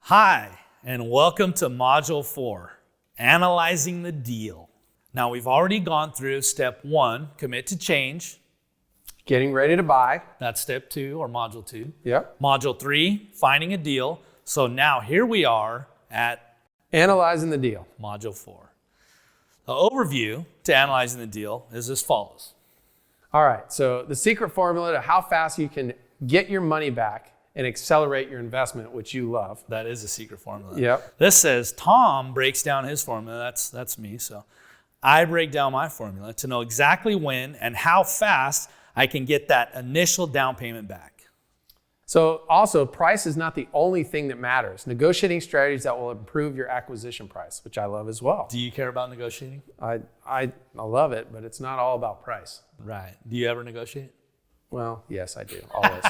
Hi, and welcome to Module 4, Analyzing the Deal. Now, we've already gone through Step 1, Commit to Change. Getting ready to buy. That's Step 2, or Module 2. Yep. Module 3, Finding a Deal. So now here we are at Analyzing the deal. Module 4. The overview to Analyzing the Deal is as follows. All right, so the secret formula to how fast you can get your money back and accelerate your investment, which you love. That is a secret formula. Yep. This says Tom breaks down his formula. That's me. So I break down my formula to know exactly when and how fast I can get that initial down payment back. So also, price is not the only thing that matters. Negotiating strategies that will improve your acquisition price, which I love as well. Do you care about negotiating? I love it, but it's not all about price. Right. Do you ever negotiate? Well, yes, I do, always.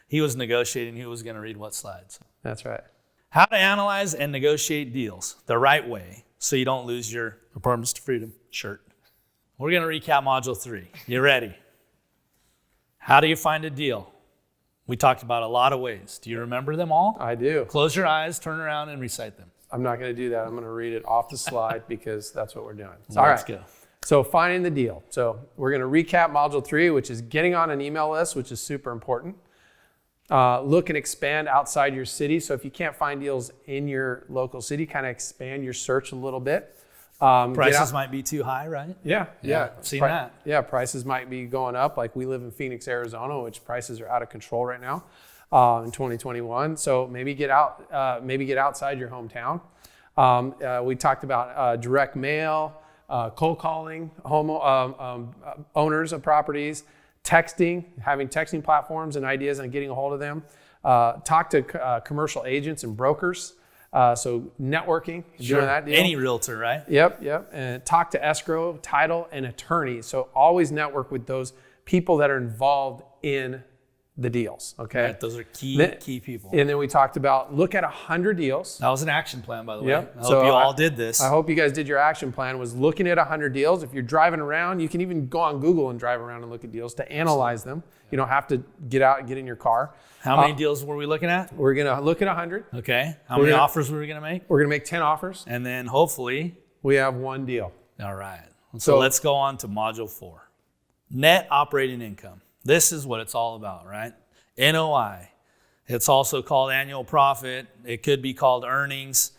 He was negotiating. He was going to read what slides. That's right. How to analyze and negotiate deals the right way so you don't lose your Apartments to Freedom shirt. We're going to recap Module 3. You ready? How do you find a deal? We talked about a lot of ways. Do you remember them all? I do. Close your eyes, turn around, and recite them. I'm not going to do that. I'm going to read it off the slide because that's what we're doing. Let's go. So finding the deal. So we're going to recap Module 3, which is getting on an email list, which is super important. Look and expand outside your city. So if you can't find deals in your local city, kind of expand your search a little bit. Prices might be too high, right? Yeah. I've seen that. Yeah, prices might be going up. Like we live in Phoenix, Arizona, which prices are out of control right now in 2021. So maybe get outside your hometown. We talked about direct mail, cold calling owners of properties, texting, having texting platforms and ideas on getting a hold of them. Talk to commercial agents and brokers. So networking, Sure. doing that deal. Any realtor, right? Yep. And talk to escrow, title, and attorney. So always network with those people that are involved in the deals, okay? Right, those are key people. And then we talked about look at 100 deals. That was an action plan, by the way. Yep. I hope you all did this. I hope you guys did your action plan, was looking at 100 deals. If you're driving around, you can even go on Google and drive around and look at deals to analyze them. You don't have to get out and get in your car. How many deals were we looking at? We're going to look at 100. Okay. How many offers were we going to make? We're going to make 10 offers. And then hopefully we have one deal. All right. So let's go on to Module 4. Net operating income. This is what it's all about, right? NOI. It's also called annual profit. It could be called earnings.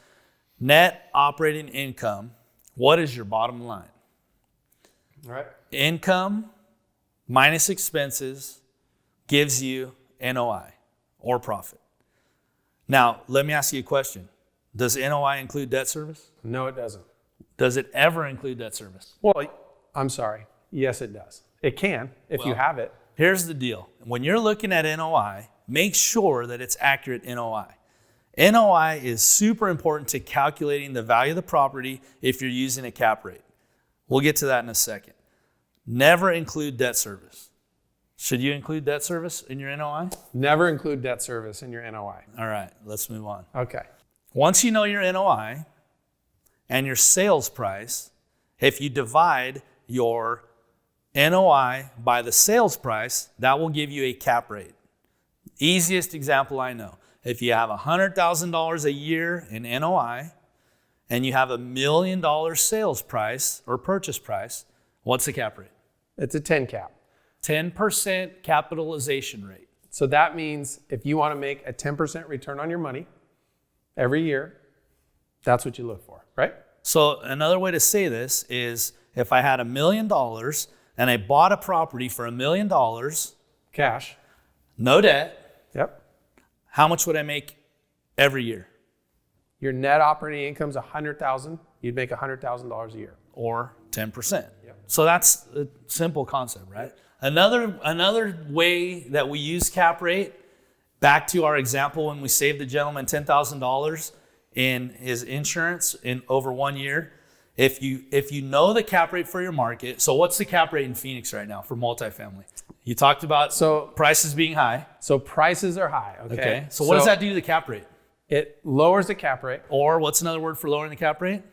Net operating income. What is your bottom line? All right. Income minus expenses gives you NOI or profit. Now, let me ask you a question. Does NOI include debt service? No, it doesn't. Does it ever include debt service? Well, I'm sorry. Yes, it does. It can if you have it. Here's the deal. When you're looking at NOI, make sure that it's accurate NOI. NOI is super important to calculating the value of the property if you're using a cap rate. We'll get to that in a second. Never include debt service. Should you include debt service in your NOI? Never include debt service in your NOI. All right, let's move on. Okay. Once you know your NOI and your sales price, if you divide your NOI by the sales price, that will give you a cap rate. Easiest example I know. If you have $100,000 a year in NOI and you have $1 million sales price or purchase price, what's the cap rate? It's a 10 cap. 10% capitalization rate. So that means if you want to make a 10% return on your money every year, that's what you look for, right? So another way to say this is if I had $1 million and I bought a property for $1 million, cash, no debt, yep. How much would I make every year? Your net operating income is $100,000. You'd make $100,000 a year. Or 10%. Yep. So that's a simple concept, right? Another way that we use cap rate, back to our example when we saved the gentleman $10,000 in his insurance in over 1 year. If you know the cap rate for your market, so what's the cap rate in Phoenix right now for multifamily? You talked about prices being high. So prices are high, okay? So what does that do to the cap rate? It lowers the cap rate. Or what's another word for lowering the cap rate?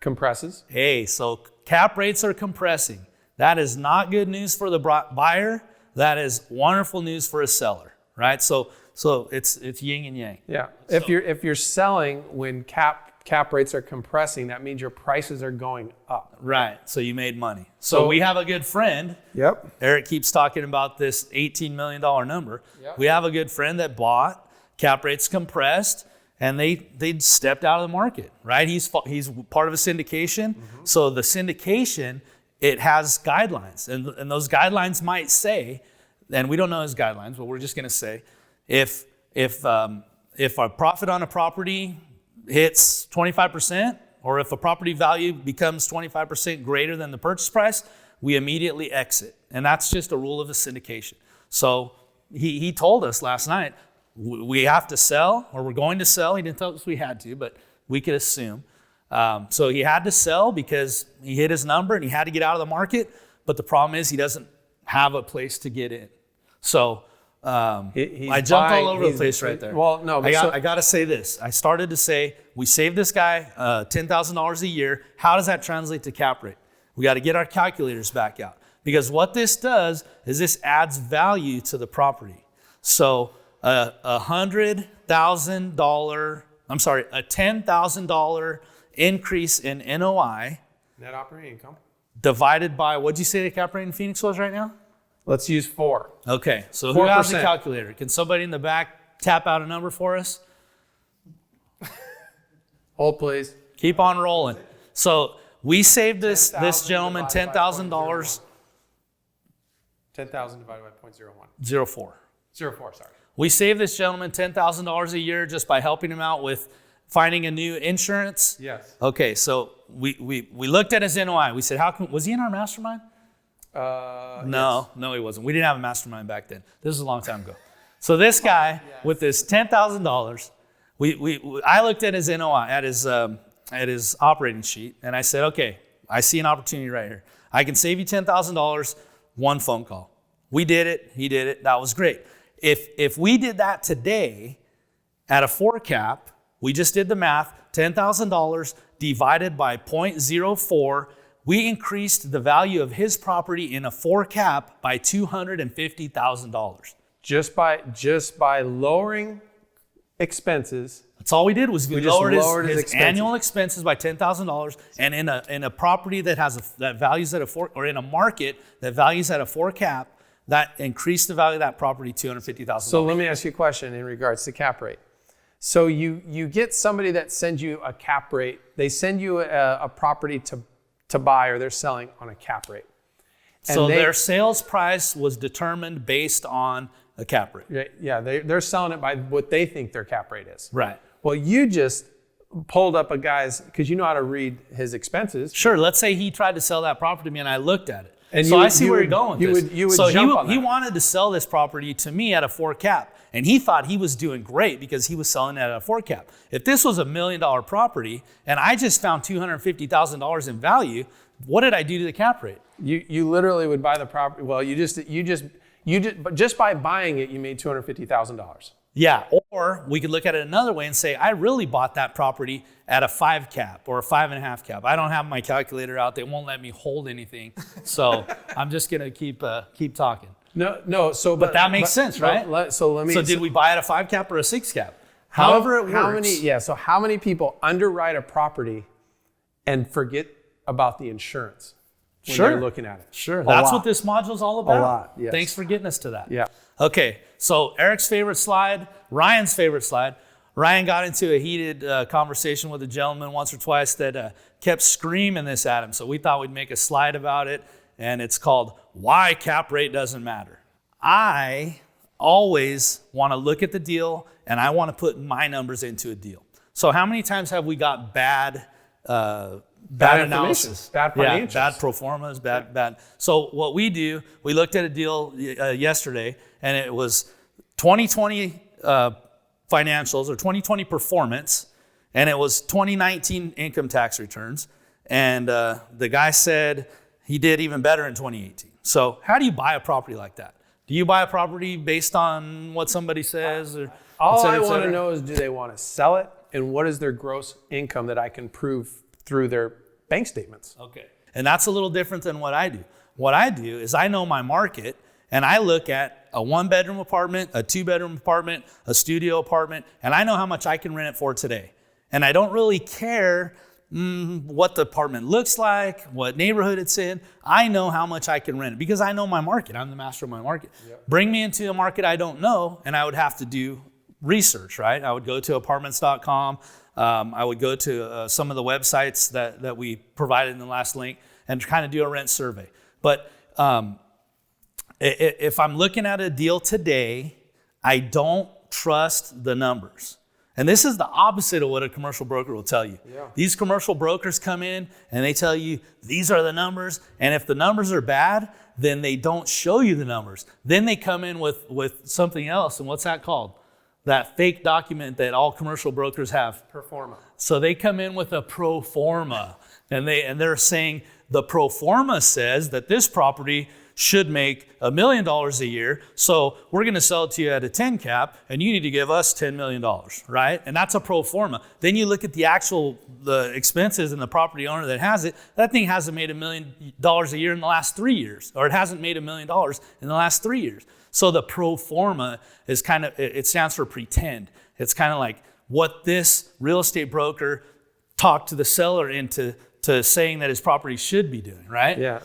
Compresses. Hey, so cap rates are compressing. That is not good news for the buyer. That is wonderful news for a seller, right? So So it's yin and yang. Yeah. If you're selling when cap rates are compressing, that means your prices are going up. Right. So you made money. So we have a good friend. Yep. Eric keeps talking about this $18 million number. Yep. We have a good friend that bought, cap rates compressed, and they stepped out of the market, right? He's part of a syndication. Mm-hmm. So the syndication, it has guidelines, and those guidelines might say, and we don't know his guidelines, but we're just going to say, if a profit on a property hits 25%, or if a property value becomes 25% greater than the purchase price, we immediately exit. And that's just a rule of the syndication. So he told us last night, we have to sell, or we're going to sell. He didn't tell us we had to, but we could assume. So he had to sell because he hit his number and he had to get out of the market. But the problem is he doesn't have a place to get in. So I jumped all over the place right there. Well, no, but I got to say this. I started to say, we saved this guy $10,000 a year. How does that translate to cap rate? We got to get our calculators back out. Because what this does is this adds value to the property. So a $10,000 increase in NOI. Net operating income. Divided by, what'd you say the cap rate in Phoenix was right now? Let's use 4. Okay, so 4%. Who has a calculator? Can somebody in the back tap out a number for us? Hold, please. Keep on rolling. So we saved this gentleman $10,000. 10,000 divided by 0.01. 04. 04, sorry. We saved this gentleman $10,000 a year just by helping him out with finding a new insurance. Yes. Okay, so we looked at his NOI. We said, was he in our mastermind? No, he wasn't. We didn't have a mastermind back then. This is a long time ago. So this guy with this $10,000, I looked at his NOI, at his operating sheet, and I said, okay, I see an opportunity right here. I can save you $10,000, one phone call. We did it. He did it. That was great. If we did that today at a 4 cap, we just did the math, $10,000 divided by 0.04, we increased the value of his property in a 4 cap by $250,000. Just by lowering expenses. That's all we did was we lowered his annual expenses by $10,000, and in a property that values at a 4, or in a market that values at a 4 cap, that increased the value of that property $250,000. So let me ask you a question in regards to cap rate. So you get somebody that sends you a cap rate. They send you a property to buy, or they're selling on a cap rate. And so their sales price was determined based on a cap rate. Yeah, they're selling it by what they think their cap rate is. Right. Well, you just pulled up a guy's, because you know how to read his expenses. Sure. Let's say he tried to sell that property to me and I looked at it. And so I see where you're going with this. You would jump on that. He wanted to sell this property to me at a 4 cap. And he thought he was doing great because he was selling it at a 4 cap. If this was $1 million property and I just found $250,000 in value, what did I do to the cap rate? You literally would buy the property. Well, but just by buying it, you made $250,000. Yeah, or we could look at it another way and say, I really bought that property at a 5 cap or a 5.5 cap. I don't have my calculator out. They won't let me hold anything. So I'm just going to keep talking. No. But that makes sense, right? So did we buy at a 5 cap or a 6 cap? However it works. So how many people underwrite a property and forget about the insurance when they're looking at it? Sure. That's what this module is all about. A lot, yes. Thanks for getting us to that. Yeah. Okay, so Eric's favorite slide, Ryan's favorite slide. Ryan got into a heated conversation with a gentleman once or twice that kept screaming this at him. So we thought we'd make a slide about it, and it's called Why Cap Rate Doesn't Matter. I always want to look at the deal, and I want to put my numbers into a deal. So how many times have we got bad analysis, bad financials, bad pro formas, bad. So what we do, we looked at a deal yesterday, and it was 2020 financials or 2020 performance, and it was 2019 income tax returns, and the guy said he did even better in 2018. So how do you buy a property like that? Do you buy a property based on what somebody says? Or all I want to know is, do they want to sell it, and what is their gross income that I can prove through their bank statements? Okay. And that's a little different than what I do. What I do is I know my market, and I look at a 1-bedroom apartment, a 2-bedroom apartment, a studio apartment, and I know how much I can rent it for today. And I don't really care what the apartment looks like, what neighborhood it's in. I know how much I can rent it because I know my market. I'm the master of my market. Yep. Bring me into a market I don't know, and I would have to do research, right? I would go to apartments.com. I would go to some of the websites that we provided in the last link and kind of do a rent survey. But if I'm looking at a deal today, I don't trust the numbers. And this is the opposite of what a commercial broker will tell you. Yeah. These commercial brokers come in and they tell you, these are the numbers. And if the numbers are bad, then they don't show you the numbers. Then they come in with something else. And what's that called? That fake document that all commercial brokers have. Pro forma. So they come in with a pro forma. And they're saying the pro forma says that this property should make $1 million a year. So we're going to sell it to you at a 10 cap and you need to give us $10 million, right? And that's a pro forma. Then you look at the expenses and the property owner that has it, that thing hasn't made $1 million a year in the last 3 years, or it hasn't made $1 million in the last 3 years. So the pro forma is kind of, it stands for pretend. It's kind of like what this real estate broker talked to the seller into saying that his property should be doing, right? Yeah,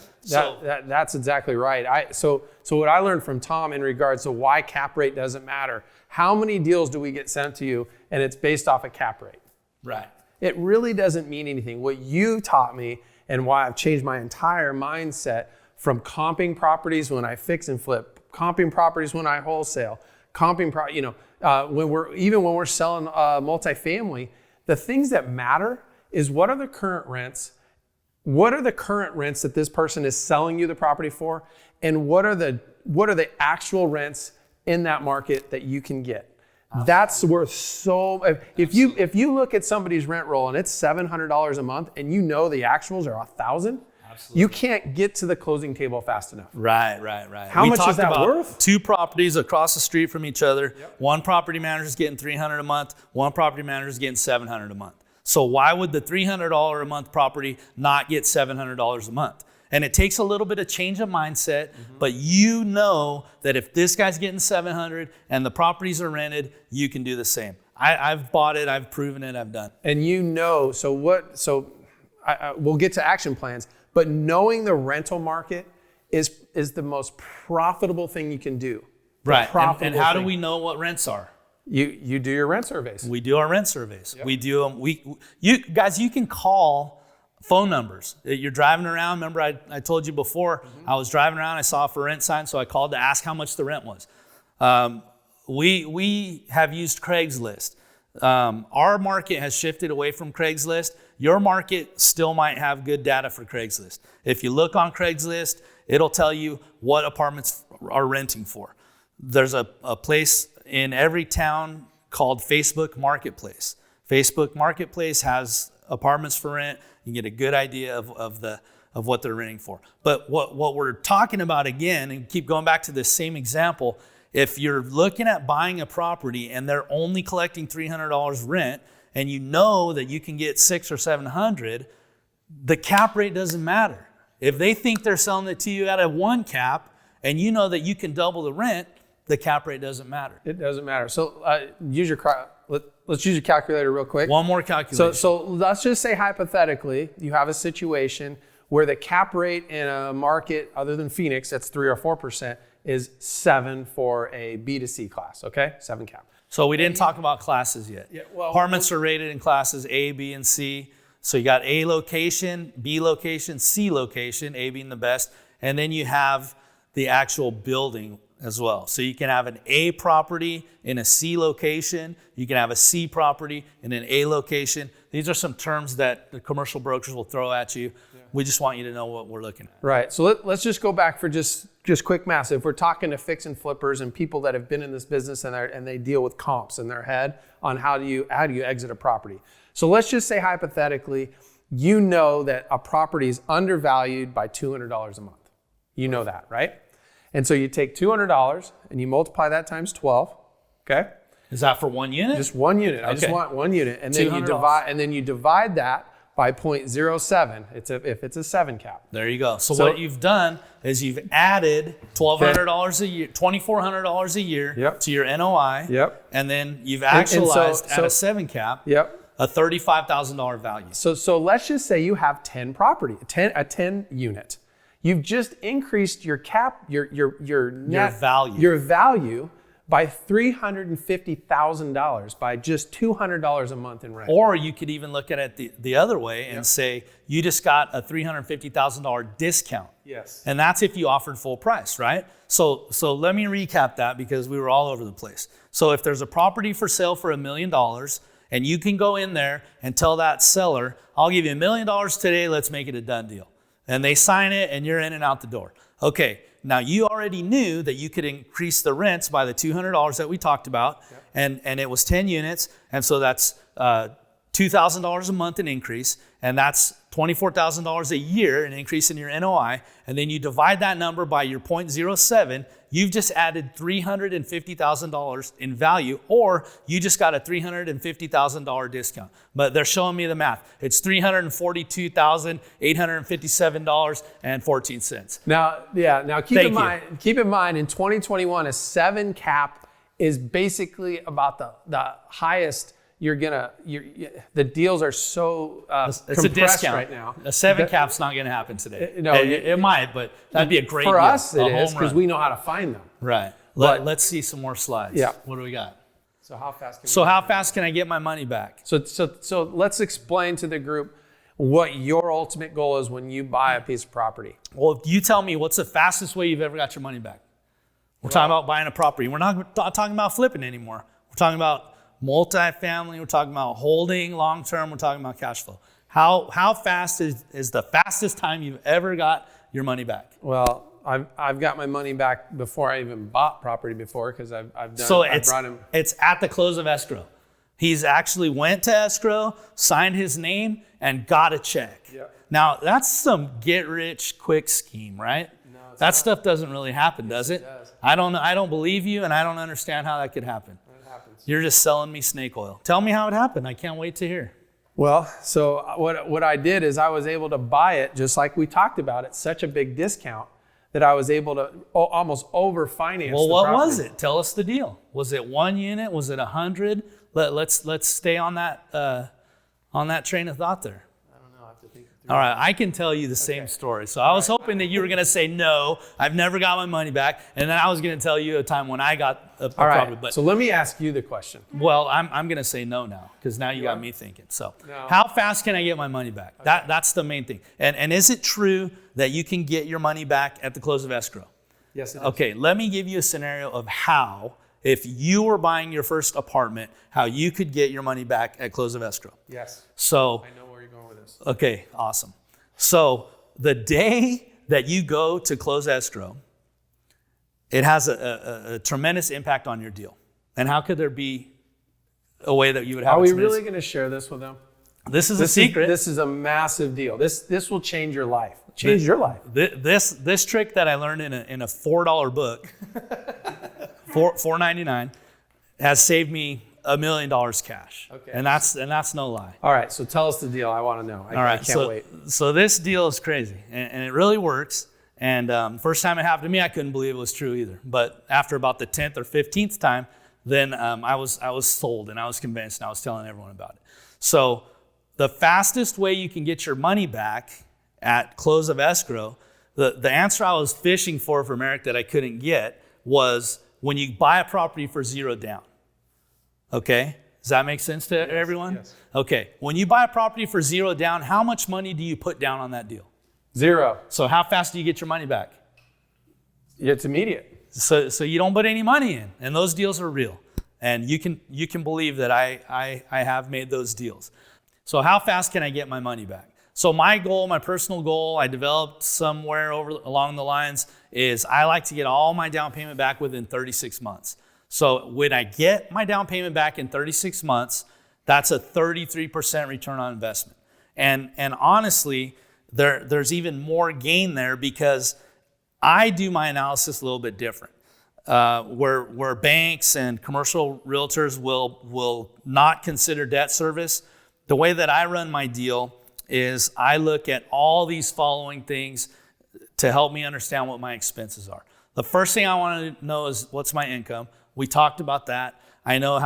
that's exactly right. So what I learned from Tom in regards to why cap rate doesn't matter, how many deals do we get sent to you and it's based off a cap rate? Right. It really doesn't mean anything. What you taught me and why I've changed my entire mindset from comping properties when I fix and flip, comping properties when I wholesale, comping, when we're selling multifamily, the things that matter is what are the current rents? What are the current rents that this person is selling you the property for? And what are the actual rents in that market that you can get? That's worth so. If you look at somebody's rent roll and it's $700 a month, and you know the actuals are $1,000, you can't get to the closing table fast enough. Right. How much is that worth? 2 properties across the street from each other. Yep. One property manager is getting $300 a month. One property manager is getting $700 a month. So why would the $300 a month property not get $700 a month? And it takes a little bit of change of mindset, but you know that if this guy's getting $700 and the properties are rented, you can do the same. I've bought it, I've proven it, I've done. And we'll get to action plans, but knowing the rental market is the most profitable thing you can do. Right, and how do we know what rents are? You do your rent surveys. We do our rent surveys. Yep. We do them. You can call phone numbers. You're driving around. Remember, I told you before, I was driving around. I saw a for rent sign, so I called to ask how much the rent was. We have used Craigslist. Our market has shifted away from Craigslist. Your market still might have good data for Craigslist. If you look on Craigslist, it'll tell you what apartments are renting for. There's a place in every town called Facebook Marketplace. Facebook Marketplace has apartments for rent. You can get a good idea of what they're renting for. But what we're talking about again, and keep going back to this same example, if you're looking at buying a property and they're only collecting $300 rent, and you know that you can get $600 or $700, the cap rate doesn't matter. If they think they're selling it to you at a 1 cap, and you know that you can double the rent, the cap rate doesn't matter. It doesn't matter. So let's use your calculator real quick. One more calculation. So let's just say hypothetically, you have a situation where the cap rate in a market other than Phoenix, that's 3 or 4%, is 7 for a B to C class, okay? 7 cap. So we didn't talk about classes yet. Yeah, apartments are rated in classes A, B, and C. So you got A location, B location, C location, A being the best, and then you have the actual building as well. So you can have an A property in a C location. You can have a C property in an A location. These are some terms that the commercial brokers will throw at you. Yeah. We just want you to know what we're looking at. Right. So let's just go back for just quick math. If we're talking to fix and flippers and people that have been in this business and they deal with comps in their head on how do you exit a property. So let's just say hypothetically, you know that a property is undervalued by $200 a month. You know that, right? And so you take $200 and you multiply that times 12, okay? Is that for one unit? Just one unit. I just want one unit. And then you divide that by 0.07. If it's a 7 cap. There you go. So what you've done is you've added $1,200 a year, $2,400 a year to your NOI. Yep. And then you've actualized at a 7 cap. Yep. A $35,000 value. So let's just say you have 10 property, a 10 unit. You've just increased your cap, your net value. Your value by $350,000 by just $200 a month in rent. Or you could even look at it the other way and say you just got a $350,000 discount. Yes. And that's if you offered full price, right? So let me recap that because we were all over the place. So if there's a property for sale for $1 million and you can go in there and tell that seller, I'll give you $1 million today, let's make it a done deal. And they sign it and you're in and out the door. Okay. Now, you already knew that you could increase the rents by the $200 that we talked about, and it was 10 units, and so that's $2,000 a month in increase, and that's $24,000 a year in increase in your NOI, and then you divide that number by your 0.07, you've just added $350,000 in value, or you just got a $350,000 discount. But they're showing me the math. It's $342,857.14. Now keep in mind in 2021, a 7 cap is basically about the highest the deals are so it's a discount right now. A 7 cap's not gonna happen today. No, it might, but that'd be a great for deal. us. It is because we know how to find them. Right. Let's see some more slides. Yeah. What do we got? So how fast can I get my money back? So let's explain to the group what your ultimate goal is when you buy a piece of property. Well, you tell me what's the fastest way you've ever got your money back. We're talking about buying a property. We're not talking about flipping anymore. We're talking about multifamily, we're talking about holding long-term, we're talking about cash flow. How fast is the fastest time you've ever got your money back? Well, I've got my money back before I even bought property before because I've done. So it's at the close of escrow. He's actually went to escrow, signed his name, and got a check. Yep. Now that's some get-rich-quick scheme, right? No, that stuff doesn't really happen, does it? It does. I don't believe you, and I don't understand how that could happen. You're just selling me snake oil. Tell me how it happened. I can't wait to hear. Well, so what I did is I was able to buy it just like we talked about at such a big discount that I was able to almost over-finance. Well, what was it? Tell us the deal. Was it 1 unit? Was it 100? Let's stay on that train of thought there. All right, I can tell you the same story. So I was hoping that you were going to say, no, I've never got my money back. And then I was going to tell you a time when I got a property. But so let me ask you the question. Well, I'm going to say no now because now you got me thinking. So how fast can I get my money back? Okay. That's the main thing. And is it true that you can get your money back at the close of escrow? Yes, it is. Okay, let me give you a scenario of how, if you were buying your first apartment, how you could get your money back at close of escrow. Yes. So I know where you're going with this. Okay, awesome. So the day that you go to close escrow, it has a tremendous impact on your deal. And how could there be a way that you would have? Are we really going to share this with them? This is a secret. This is a massive deal. This will change your life. Change your life. This trick that I learned in a $4 book, $4.99, has saved me $1 million cash. Okay. And that's no lie. All right. So tell us the deal. I want to know. I can't wait. So this deal is crazy, and it really works. And first time it happened to me, I couldn't believe it was true either. But after about the 10th or 15th time, then I was sold and I was convinced and I was telling everyone about it. So the fastest way you can get your money back at close of escrow, the answer I was fishing for from Eric that I couldn't get was when you buy a property for zero down. Okay? Does that make sense to everyone? Yes. Okay. When you buy a property for zero down, how much money do you put down on that deal? Zero. So how fast do you get your money back? It's immediate. So you don't put any money in, and those deals are real. And you can believe that I have made those deals. So how fast can I get my money back? So my goal, my personal goal, I developed somewhere along the lines is I like to get all my down payment back within 36 months. So when I get my down payment back in 36 months, that's a 33% return on investment. And honestly, there's even more gain there because I do my analysis a little bit different. Where banks and commercial realtors will not consider debt service, the way that I run my deal is I look at all these following things to help me understand what my expenses are. The first thing I want to know is what's my income. We talked about that. I know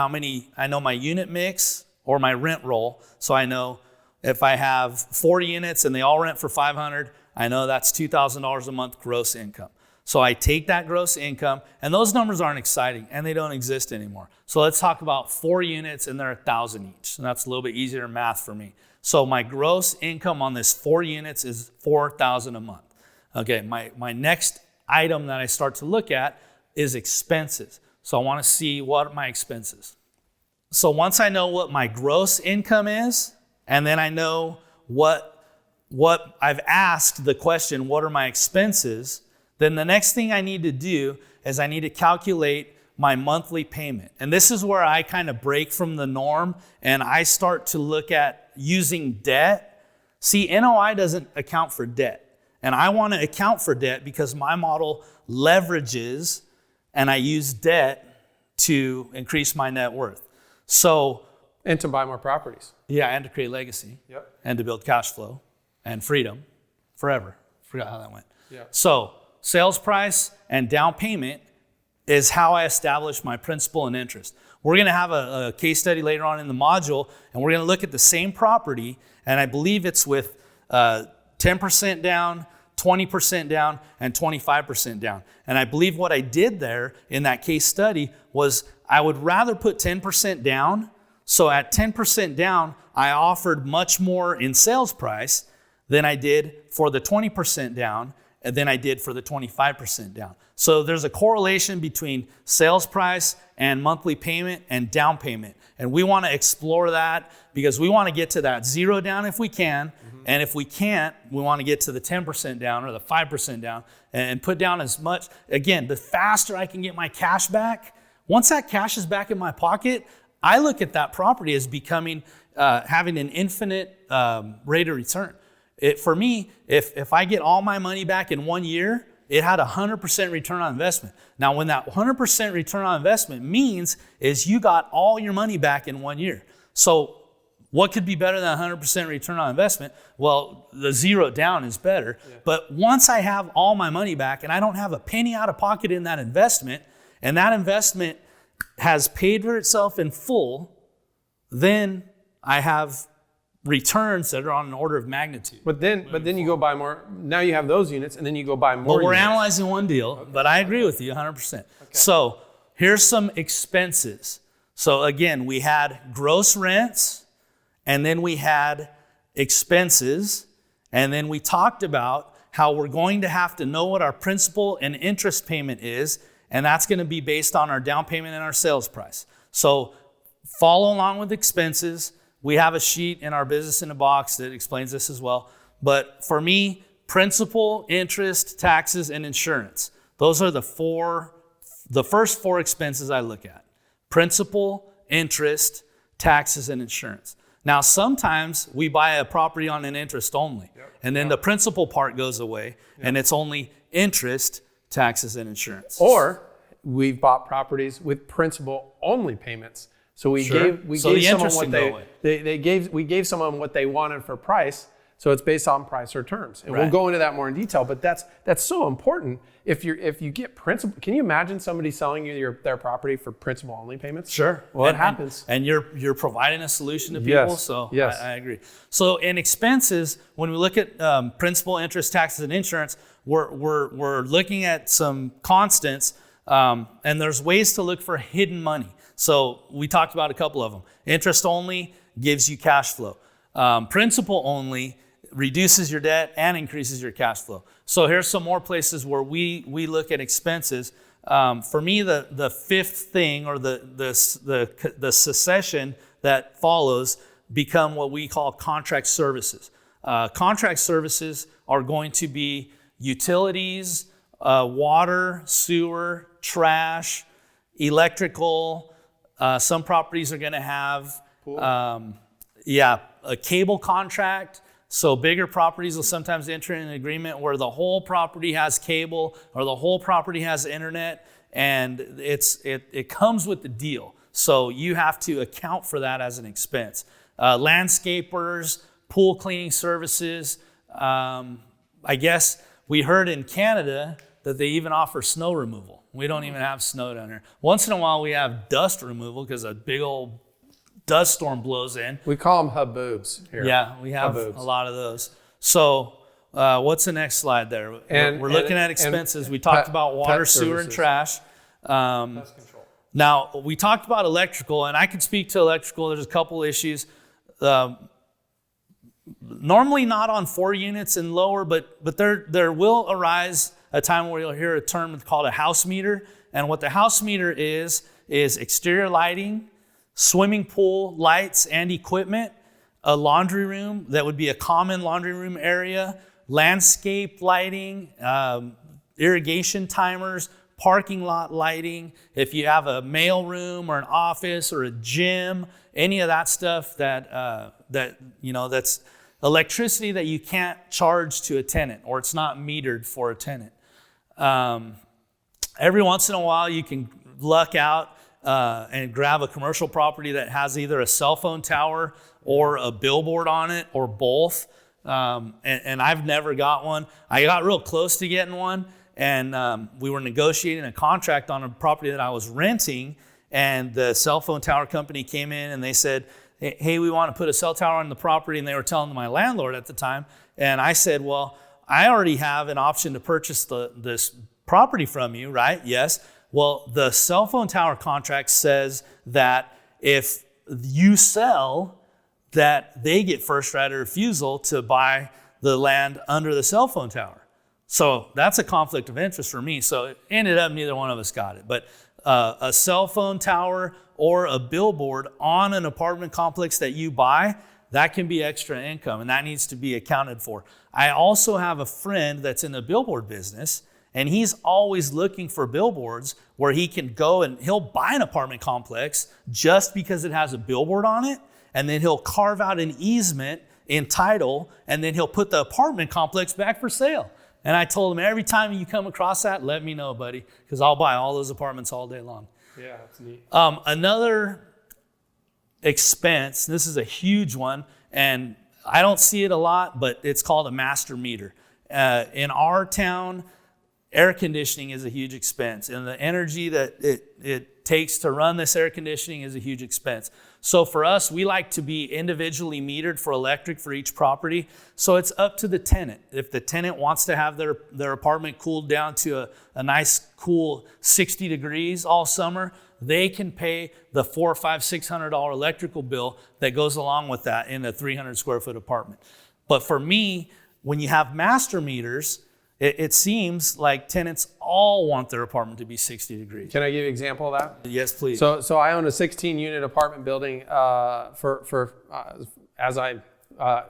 my unit mix or my rent roll. So I know if I have 40 units and they all rent for $500, I know that's $2,000 a month gross income. So I take that gross income, and those numbers aren't exciting and they don't exist anymore. So let's talk about 4 units and they're 1,000 each. And that's a little bit easier math for me. So my gross income on this 4 units is $4,000 a month. Okay, my next item that I start to look at is expenses. So I want to see what are my expenses. So once I know what my gross income is, and then I know what I've asked the question, what are my expenses? Then the next thing I need to do is I need to calculate my monthly payment. And this is where I kind of break from the norm and I start to look at using debt. See, NOI doesn't account for debt. And I want to account for debt because my model leverages and I use debt to increase my net worth. So, and to buy more properties. Yeah, and to create legacy. Yep. And to build cash flow and freedom forever. Forgot how that went. Yeah. So sales price and down payment is how I establish my principal and interest. We're going to have a case study later on in the module, and we're going to look at the same property, and I believe it's with 10% down, 20% down, and 25% down. And I believe what I did there in that case study was I would rather put 10% down. So at 10% down, I offered much more in sales price than I did for the 20% down and than I did for the 25% down. So there's a correlation between sales price and monthly payment and down payment. And we want to explore that because we want to get to that 0 down if we can. Mm-hmm. And if we can't, we want to get to the 10% down or the 5% down and put down as much. Again, the faster I can get my cash back, once that cash is back in my pocket, I look at that property as becoming, having an infinite rate of return. For me, if I get all my money back in 1 year, it had 100% return on investment. Now, when that 100% return on investment means is you got all your money back in 1 year. So what could be better than 100% return on investment? Well, the 0 down is better. Yeah. But once I have all my money back and I don't have a penny out of pocket in that investment, and that investment has paid for itself in full, then I have returns that are on an order of magnitude. But then you go buy more. Now you have those units, and then you go buy more. Well, we're units. analyzing one deal, okay. But I agree with you 100%. Okay. So here's some expenses. So again, we had gross rents, and then we had expenses, and then we talked about how we're going to have to know what our principal and interest payment is, and that's going to be based on our down payment and our sales price. So follow along with expenses. We have a sheet in our Business in a Box that explains this as well. But for me, principal, interest, taxes, and insurance. Those are the first 4 expenses I look at. Principal, interest, taxes, and insurance. Now, sometimes we buy a property on an interest only. Yep. And then the principal part goes away, and it's only interest, taxes, and insurance. Or we've bought properties with principal only payments. So we gave someone what we gave someone what they wanted for price. So it's based on price or terms, and we'll go into that more in detail. But that's so important. If you get principal, can you imagine somebody selling you their property for principal only payments? Sure. Well, it happens, and you're providing a solution to people. Yes. So yes. I agree. So in expenses, when we look at principal, interest, taxes, and insurance, we're looking at some constants, and there's ways to look for hidden money. So we talked about a couple of them. Interest only gives you cash flow. Principal only reduces your debt and increases your cash flow. So here's some more places where we look at expenses. For me, the fifth thing or the succession that follows become what we call contract services. Contract services are going to be utilities, water, sewer, trash, electrical. Some properties are going to have a cable contract. So bigger properties will sometimes enter in an agreement where the whole property has cable or the whole property has internet, and it comes with the deal. So you have to account for that as an expense. Landscapers, pool cleaning services. I guess we heard in Canada that they even offer snow removal. We don't even have snow down here. Once in a while, we have dust removal because a big old dust storm blows in. We call them haboobs here. Yeah, we have haboobs. A lot of those. So what's the next slide there? We're looking at expenses. We talked about water, sewer, and trash. Pest control. Now, we talked about electrical, and I could speak to electrical. There's a couple issues. Normally not on 4 units and lower, but there will arise a time where you'll hear a term called a house meter. And what the house meter is exterior lighting, swimming pool lights and equipment, a laundry room that would be a common laundry room area, landscape lighting, irrigation timers, parking lot lighting. If you have a mail room or an office or a gym, any of that stuff that's electricity that you can't charge to a tenant, or it's not metered for a tenant. Every once in a while, you can luck out and grab a commercial property that has either a cell phone tower or a billboard on it, or both. And I've never got one. I got real close to getting one, and we were negotiating a contract on a property that I was renting, and the cell phone tower company came in and they said, hey, we want to put a cell tower on the property, and they were telling my landlord at the time. And I said, well, I already have an option to purchase this property from you, right? Yes. Well, the cell phone tower contract says that if you sell, that they get first right of refusal to buy the land under the cell phone tower. So that's a conflict of interest for me. So it ended up neither one of us got it. But a cell phone tower or a billboard on an apartment complex that you buy, that can be extra income, and that needs to be accounted for. I also have a friend that's in the billboard business, and he's always looking for billboards where he can go and he'll buy an apartment complex just because it has a billboard on it, and then he'll carve out an easement in title, and then he'll put the apartment complex back for sale. And I told him, every time you come across that, let me know, buddy, because I'll buy all those apartments all day long. Yeah, that's neat. Another expense, this is a huge one, and I don't see it a lot, but it's called a master meter. In our town, air conditioning is a huge expense, and the energy that it takes to run this air conditioning is a huge expense. So for us, we like to be individually metered for electric for each property. So it's up to the tenant. If the tenant wants to have their apartment cooled down to a nice cool 60 degrees all summer, they can pay the $400, $500, $600 electrical bill that goes along with that in a 300 square foot apartment. But for me, when you have master meters, it seems like tenants all want their apartment to be 60 degrees. Can I give you an example of that? Yes, please. So I own a 16-unit apartment building as I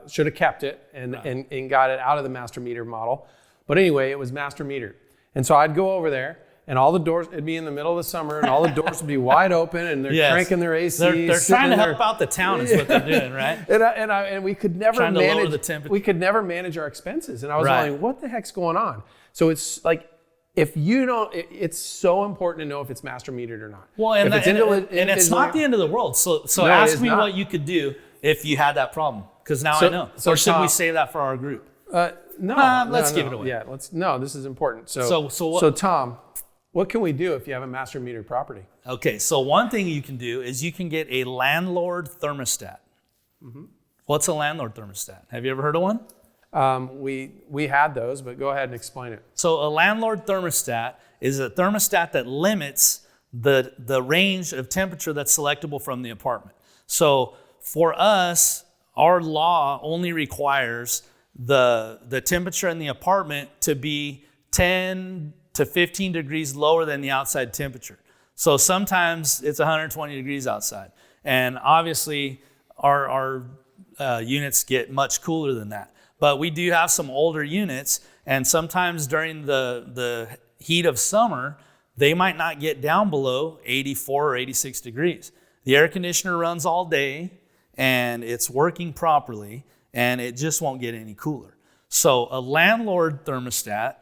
should have kept it and got it out of the master meter model. But anyway, it was master metered. And so I'd go over there, and all the doors, it'd be in the middle of the summer, and all the doors would be wide open, and they're cranking their AC. They're trying to help out the town is what they're doing, right? and we could never trying to manage lower the temperature. We could never manage our expenses. And I was Right. like, what the heck's going on? So it's like, if you don't, it's so important to know if it's master metered or not. Well, and it's not the end of the world. So No, ask it's me not. what you could do if you had that problem, because now So- I know. so Or should we Tom- save that for our group? No, let's give it away. Yeah, no, this is important. So what- So Tom, what can we do if you have a master metered property? Okay, so one thing you can do is you can get a landlord thermostat. Mm-hmm. What's a landlord thermostat? Have you ever heard of one? We had those, but go ahead and explain it. So a landlord thermostat is a thermostat that limits the range of temperature that's selectable from the apartment. So for us, our law only requires the temperature in the apartment to be 10 to 15 degrees lower than the outside temperature. So sometimes it's 120 degrees outside. And obviously our units get much cooler than that. But we do have some older units, and sometimes during the heat of summer, they might not get down below 84 or 86 degrees. The air conditioner runs all day, and it's working properly, and it just won't get any cooler. So a landlord thermostat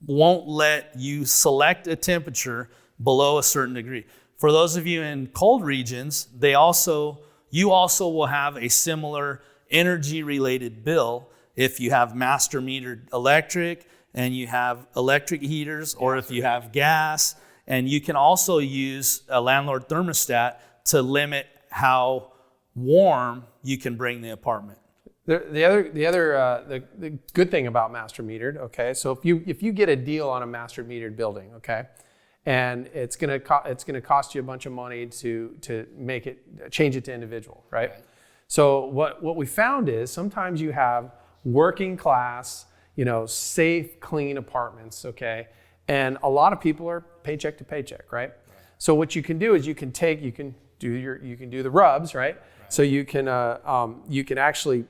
won't let you select a temperature below a certain degree. For those of you in cold regions, you also will have a similar energy related bill if you have master metered electric and you have electric heaters, or if you have gas. And you can also use a landlord thermostat to limit how warm you can bring the apartment. The good thing about master metered, okay, so if you get a deal on a master metered building, okay, and it's gonna cost you a bunch of money to change it to individual, right? So what we found is sometimes you have working class, safe, clean apartments, okay, and a lot of people are paycheck to paycheck, right? So what you can do is you can do the rubs, right? So you can actually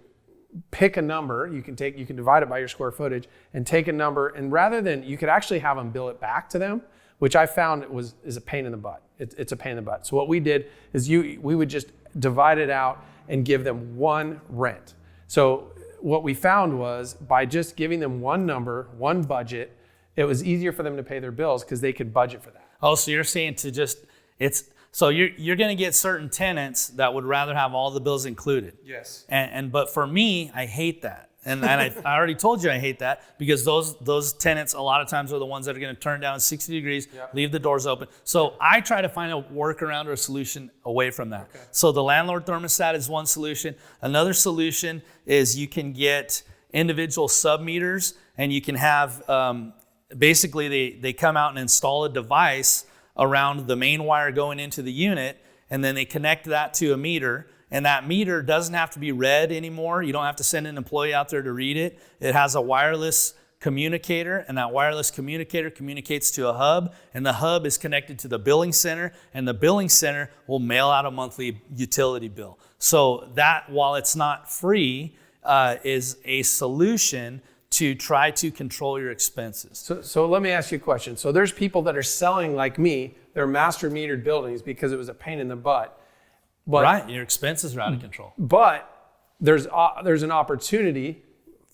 pick a number. You can divide it by your square footage and take a number, and rather than, you could actually have them bill it back to them, which I found is a pain in the butt. It's a pain in the butt. So what we did is we would just divide it out and give them one rent. So what we found was by just giving them one number, one budget, it was easier for them to pay their bills because they could budget for that. Oh, so you're saying so you're going to get certain tenants that would rather have all the bills included. Yes. But for me, I hate that. And I already told you I hate that, because those tenants a lot of times are the ones that are going to turn down 60 degrees, leave the doors open. So I try to find a workaround or a solution away from that. Okay. So the landlord thermostat is one solution. Another solution is you can get individual sub-meters, and you can have, basically they come out and install a device around the main wire going into the unit, and then they connect that to a meter, and that meter doesn't have to be read anymore. You don't have to send an employee out there to read it. It has a wireless communicator, and that wireless communicator communicates to a hub, and the hub is connected to the billing center, and the billing center will mail out a monthly utility bill. So that, while it's not free, is a solution to try to control your expenses. So let me ask you a question. So there's people that are selling, like me, their master metered buildings because it was a pain in the butt. But, right, your expenses are out of control. But there's an opportunity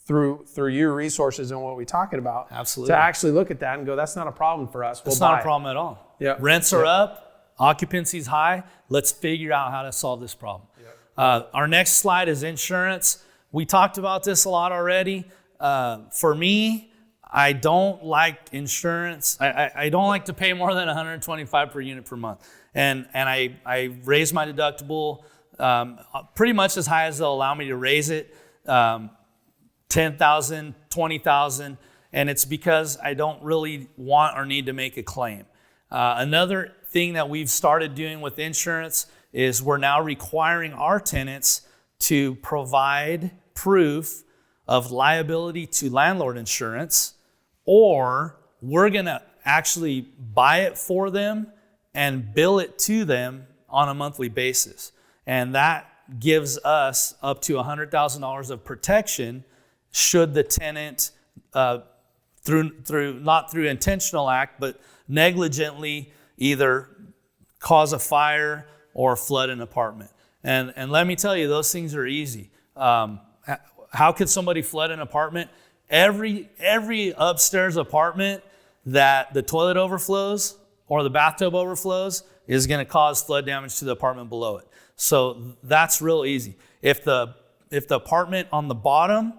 through your resources and what we're talking about, absolutely, to actually look at that and go, that's not a problem for us. It's not a problem at all. Yeah. Rents are up, occupancy's high. Let's figure out how to solve this problem. Our next slide is insurance. We talked about this a lot already. For me, I don't like insurance. I don't like to pay more than $125 per unit per month. And I raise my deductible pretty much as high as they'll allow me to raise it, $10,000, $20,000, and it's because I don't really want or need to make a claim. Another thing that we've started doing with insurance is we're now requiring our tenants to provide proof of liability to landlord insurance, or we're going to actually buy it for them and bill it to them on a monthly basis. And that gives us up to $100,000 of protection should the tenant, not through intentional act, but negligently either cause a fire or flood an apartment. And let me tell you, those things are easy. How could somebody flood an apartment? Every upstairs apartment that the toilet overflows or the bathtub overflows is going to cause flood damage to the apartment below it. So that's real easy. If the apartment on the bottom,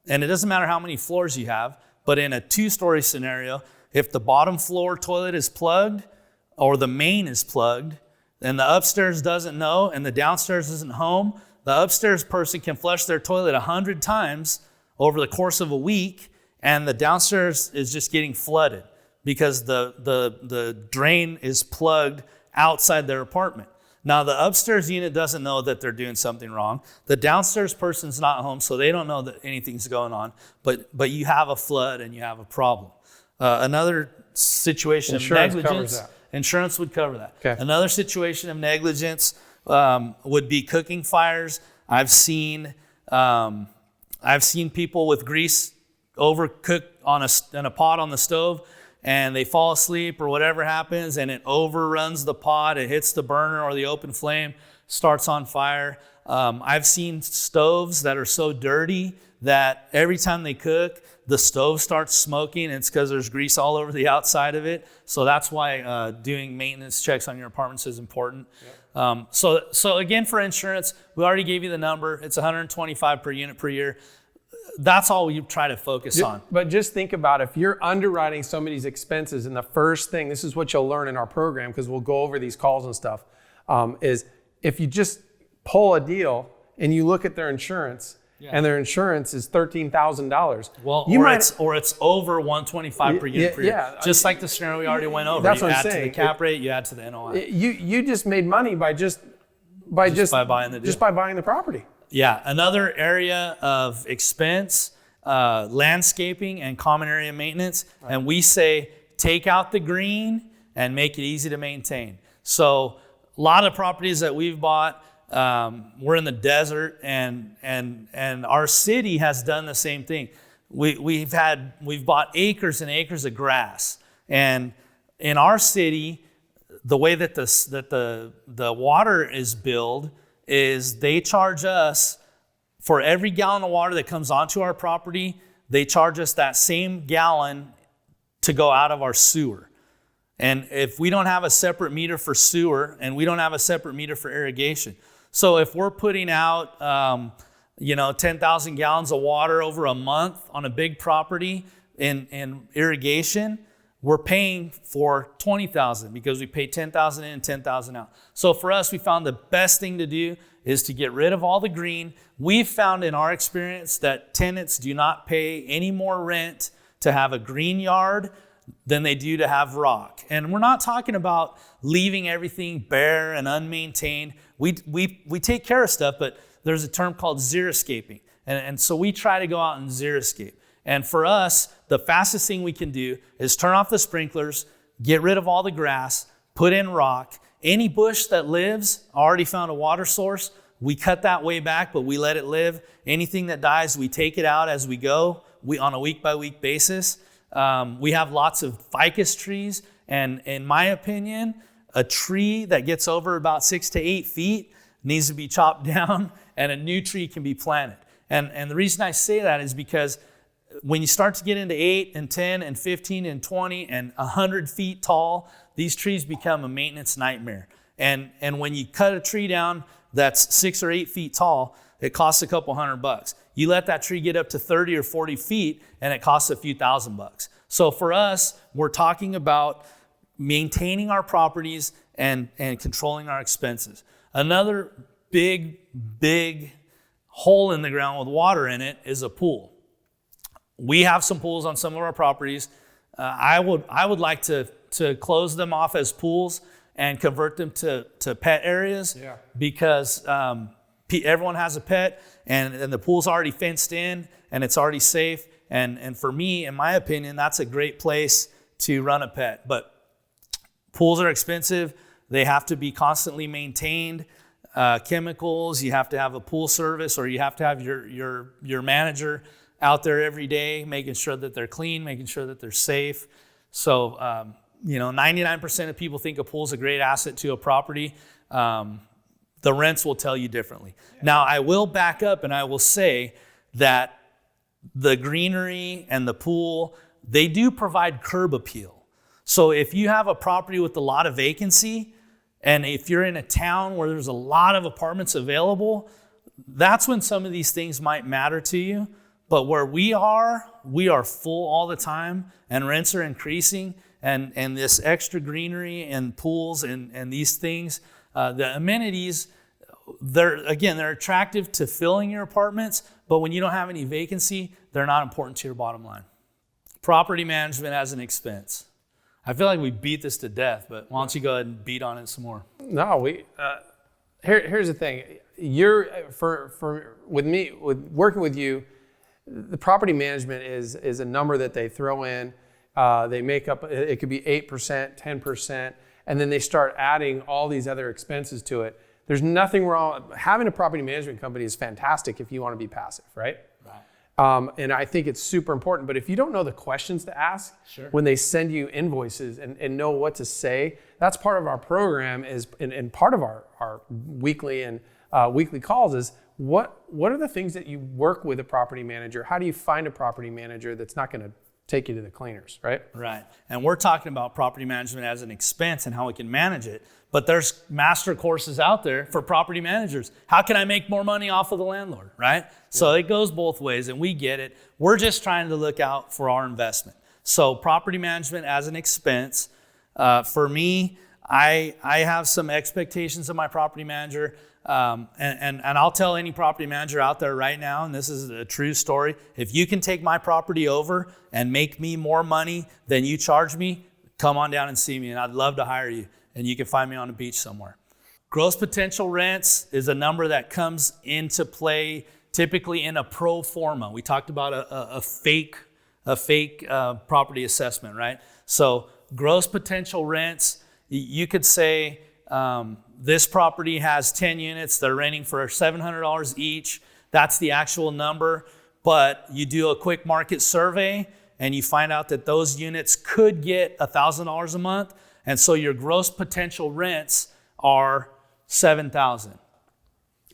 and it doesn't matter how many floors you have, but in a 2-story scenario, if the bottom floor toilet is plugged or the main is plugged, and the upstairs doesn't know and the downstairs isn't home, the upstairs person can flush their toilet 100 times over the course of a week, and the downstairs is just getting flooded because the drain is plugged outside their apartment. Now, the upstairs unit doesn't know that they're doing something wrong. The downstairs person's not home, so they don't know that anything's going on. But you have a flood and you have a problem. Another situation of negligence, insurance would cover that. Okay. Another situation of negligence would be cooking fires. I've seen people with grease overcook in a pot on the stove, and they fall asleep or whatever happens, and it overruns the pot, it hits the burner or the open flame, starts on fire. I've seen stoves that are so dirty that every time they cook, the stove starts smoking, it's because there's grease all over the outside of it. So that's why doing maintenance checks on your apartments is important. Yep. So again, for insurance, we already gave you the number. It's $125 per unit per year. That's all we try to focus on. But just think about if you're underwriting some of these expenses, and the first thing, this is what you'll learn in our program, because we'll go over these calls and stuff, is if you just pull a deal and you look at their insurance, and their insurance is $13,000. Well, or it's over 125 per unit per year. Just like the scenario we already went over. That's you what I'm add saying. to the cap rate, you add to the NOI. You just made money by buying the property. Yeah, another area of expense, landscaping and common area maintenance. Right. And we say, take out the green and make it easy to maintain. So a lot of properties that we've bought, we're in the desert, and our city has done the same thing. We've bought acres and acres of grass, and in our city, the way that the water is billed is they charge us for every gallon of water that comes onto our property. They charge us that same gallon to go out of our sewer. And if we don't have a separate meter for sewer, and we don't have a separate meter for irrigation. So if we're putting out, 10,000 gallons of water over a month on a big property in irrigation, we're paying for 20,000 because we pay 10,000 in and 10,000 out. So for us, we found the best thing to do is to get rid of all the green. We've found in our experience that tenants do not pay any more rent to have a green yard than they do to have rock. And we're not talking about leaving everything bare and unmaintained. We take care of stuff, but there's a term called xeriscaping. And so we try to go out and xeriscape. And for us, the fastest thing we can do is turn off the sprinklers, get rid of all the grass, put in rock. Any bush that lives already found a water source. We cut that way back, but we let it live. Anything that dies, we take it out as we go. On a week-by-week basis. We have lots of ficus trees, and in my opinion, a tree that gets over about 6 to 8 feet needs to be chopped down, and a new tree can be planted. And the reason I say that is because when you start to get into 8 and 10 and 15 and 20 and 100 feet tall, these trees become a maintenance nightmare. And when you cut a tree down that's 6 or 8 feet tall, it costs a couple $100. You let that tree get up to 30 or 40 feet and it costs a few $1,000. So for us, we're talking about maintaining our properties and controlling our expenses. Another big hole in the ground with water in it is a pool. We have some pools on some of our properties. I would like to close them off as pools and convert them to pet areas. Yeah. Because everyone has a pet, and the pool's already fenced in and it's already safe. And for me, in my opinion, that's a great place to run a pet. But pools are expensive. They have to be constantly maintained. Chemicals, you have to have a pool service, or you have to have your manager out there every day, making sure that they're clean, making sure that they're safe. So, 99% of people think a pool is a great asset to a property. The rents will tell you differently. Yeah. Now, I will back up and I will say that the greenery and the pool, they do provide curb appeal. So if you have a property with a lot of vacancy, and if you're in a town where there's a lot of apartments available, that's when some of these things might matter to you. But where we are full all the time, and rents are increasing, and this extra greenery and pools and these things, the amenities, they're attractive to filling your apartments, but when you don't have any vacancy, they're not important to your bottom line. Property management as an expense. I feel like we beat this to death, but why don't you go ahead and beat on it some more? No, here's the thing. With working with you, the property management is a number that they throw in. They make up, it could be 8%, 10%, and then they start adding all these other expenses to it. There's nothing wrong. Having a property management company is fantastic if you want to be passive, right? Right. And I think it's super important. But if you don't know the questions to ask when they send you invoices and know what to say, that's part of our program and part of our weekly and weekly calls is what are the things that you work with a property manager? How do you find a property manager that's not going to take you to the cleaners, right? Right. And we're talking about property management as an expense and how we can manage it. But there's master courses out there for property managers. How can I make more money off of the landlord, right? So it goes both ways, and we get it. We're just trying to look out for our investment. So property management as an expense. For me, I have some expectations of my property manager. And I'll tell any property manager out there right now, and this is a true story, if you can take my property over and make me more money than you charge me, come on down and see me, and I'd love to hire you. And you can find me on a beach somewhere. Gross potential rents is a number that comes into play typically in a pro forma. We talked about a fake property assessment, right? So gross potential rents, you could say this property has 10 units. They're renting for $700 each. That's the actual number. But you do a quick market survey and you find out that those units could get $1,000 a month. And so your gross potential rents are $7,000.